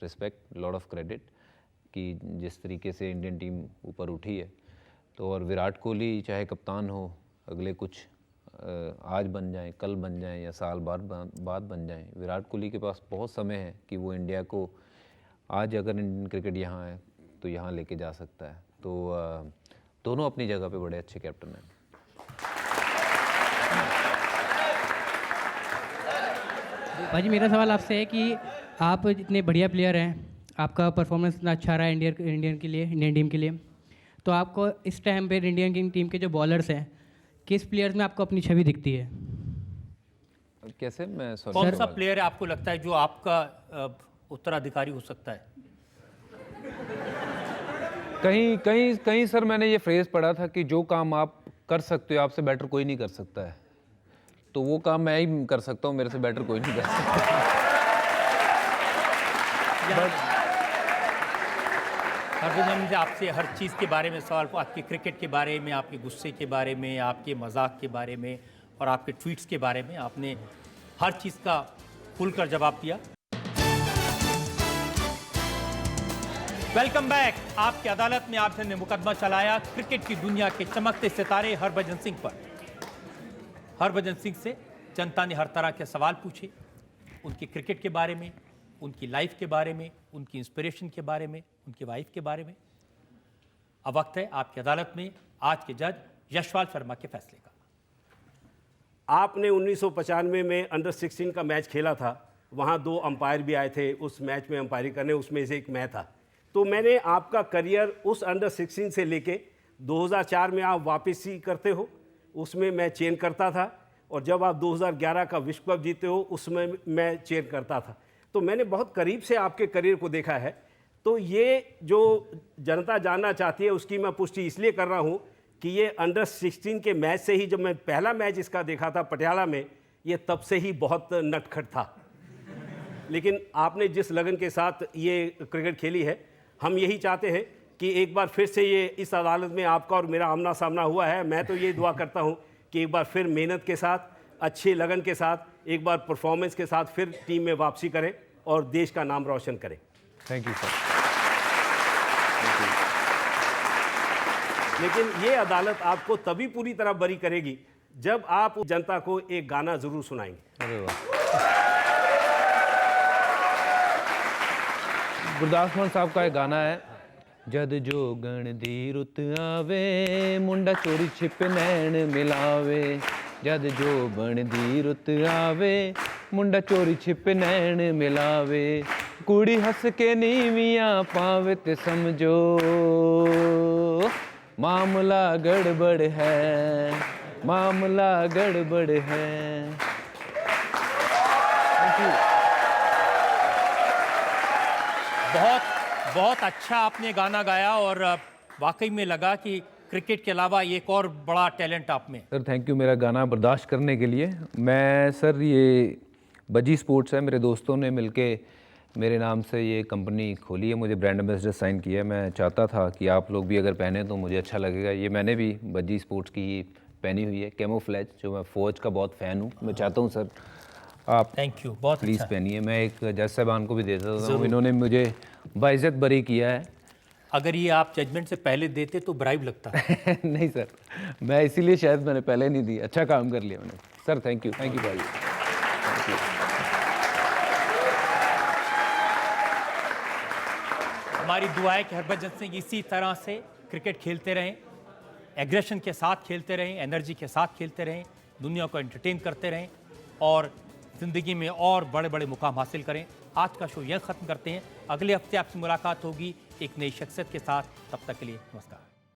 respect, lot of credit कि जिस तरीके से इंडियन टीम ऊपर उठी है। तो और विराट कोहली चाहे कप्तान हो, अगले कुछ आज बन जाएं, कल बन जाएं, या साल बाद बन जाएं, विराट कोहली के पास बहुत समय है कि वो इंडिया को आज अगर इंडियन क्रिकेट यहाँ है तो यहाँ लेके जा सकता है। तो दोनों अपनी जगह पे बड़े अच्छे कैप्टन हैं। भाजी, मेरा सवाल आपसे है कि आप इतने बढ़िया प्लेयर हैं, आपका परफॉर्मेंस इतना अच्छा रहा है इंडियन टीम के लिए, तो आपको इस टाइम पे इंडियन टीम के जो बॉलर्स हैं, किस प्लेयर्स में आपको अपनी छवि दिखती है? कैसे? मैं कौन सा प्लेयर है आपको लगता है जो आपका उत्तराधिकारी हो सकता है? कहीं सर मैंने ये फ्रेज पढ़ा था कि जो काम आप कर सकते हो, आपसे बेटर कोई नहीं कर सकता है, तो वो काम मैं ही कर सकता हूँ, मेरे से बेटर कोई नहीं कर सकता। हरभजन जी, आपसे हर चीज़ के बारे में सवाल, आपके क्रिकेट के बारे में, आपके गुस्से के बारे में, आपके मजाक के बारे में और आपके ट्वीट्स के बारे में आपने हर चीज़ का खुलकर जवाब दिया। Welcome back. आपकी अदालत में आपने मुकदमा चलाया क्रिकेट की दुनिया के चमकते सितारे हरभजन सिंह पर। हरभजन सिंह से जनता ने हर तरह के सवाल पूछे, उनके क्रिकेट के बारे में, उनकी लाइफ के बारे में, उनकी इंस्पिरेशन के बारे में, उनकी वाइफ के बारे में। अब वक्त है आपकी अदालत में आज के जज यशपाल शर्मा के फैसले का। आपने 1995 में अंडर 16 का मैच खेला था, वहाँ 2 अंपायर भी आए थे उस मैच में अंपायरिंग करने, उसमें से एक मैं था। तो मैंने आपका करियर उस अंडर 16 से लेके 2004 में आप वापसी करते हो, उसमें मैं चेयर करता था, और जब आप 2011 का विश्व कप जीते हो उसमें मैं चेयर करता था। तो मैंने बहुत करीब से आपके करियर को देखा है। तो ये जो जनता जानना चाहती है उसकी मैं पुष्टि इसलिए कर रहा हूँ कि ये अंडर 16 के मैच से ही, जब मैं पहला मैच इसका देखा था पटियाला में, ये तब से ही बहुत नटखट था। लेकिन आपने जिस लगन के साथ ये क्रिकेट खेली है, हम यही चाहते हैं कि एक बार फिर से ये इस अदालत में आपका और मेरा आमना सामना हुआ है। मैं तो ये दुआ करता हूँ कि एक बार फिर मेहनत के साथ, अच्छे लगन के साथ, एक बार परफॉर्मेंस के साथ फिर टीम में वापसी करें और देश का नाम रोशन करें। Thank you sir. लेकिन ये अदालत आपको तभी पूरी तरह बरी करेगी जब आप जनता को एक गाना जरूर सुनाएंगे। अरे वाह। गुरदास मान साहब का एक गाना है, जद जोगण दी रुत आवे, मुंडा चोरी छिप नैन मिलावे, जद जोगण दी रुत आवे, मुंडा चोरी छिप नैन मिलावे, कुड़ी हंस के नीवियां पावे ते समझो मामला गड़बड़ है, मामला गड़बड़ है। बहुत अच्छा आपने गाना गाया और वाकई में लगा कि क्रिकेट के अलावा एक और बड़ा टैलेंट आप में। सर थैंक यू मेरा गाना बर्दाश्त करने के लिए। मैं सर ये बजी स्पोर्ट्स है, मेरे दोस्तों ने मिलके मेरे नाम से ये कंपनी खोली है, मुझे ब्रांड एम्बेसडर साइन किया है। मैं चाहता था कि आप लोग भी अगर पहने तो मुझे अच्छा लगेगा। ये मैंने भी बजी स्पोर्ट्स की पहनी हुई है, कैमोफ्लेज, जो मैं फ़ौज का बहुत फ़ैन हूँ। मैं चाहता हूँ सर आप थैंक यू, बहुत प्लीज़ अच्छा। पहनिए। मैं एक जज साहबान को भी देता हूँ, इन्होंने मुझे बाइज़्ज़त बरी किया है। अगर ये आप जजमेंट से पहले देते तो ब्राइब लगता नहीं सर, मैं इसीलिए शायद मैंने पहले नहीं दी, अच्छा काम कर लिया मैंने। सर थैंक यू भाई। हमारी दुआ है कि हरभजन सिंह इसी तरह से क्रिकेट खेलते रहें, एग्रेशन के साथ खेलते रहें, एनर्जी के साथ खेलते रहें, दुनिया को एंटरटेन करते रहें और ज़िंदगी में और बड़े बड़े मुकाम हासिल करें। आज का शो यह ख़त्म करते हैं, अगले हफ्ते आपसे मुलाकात होगी एक नई शख्सियत के साथ। तब तक के लिए नमस्कार।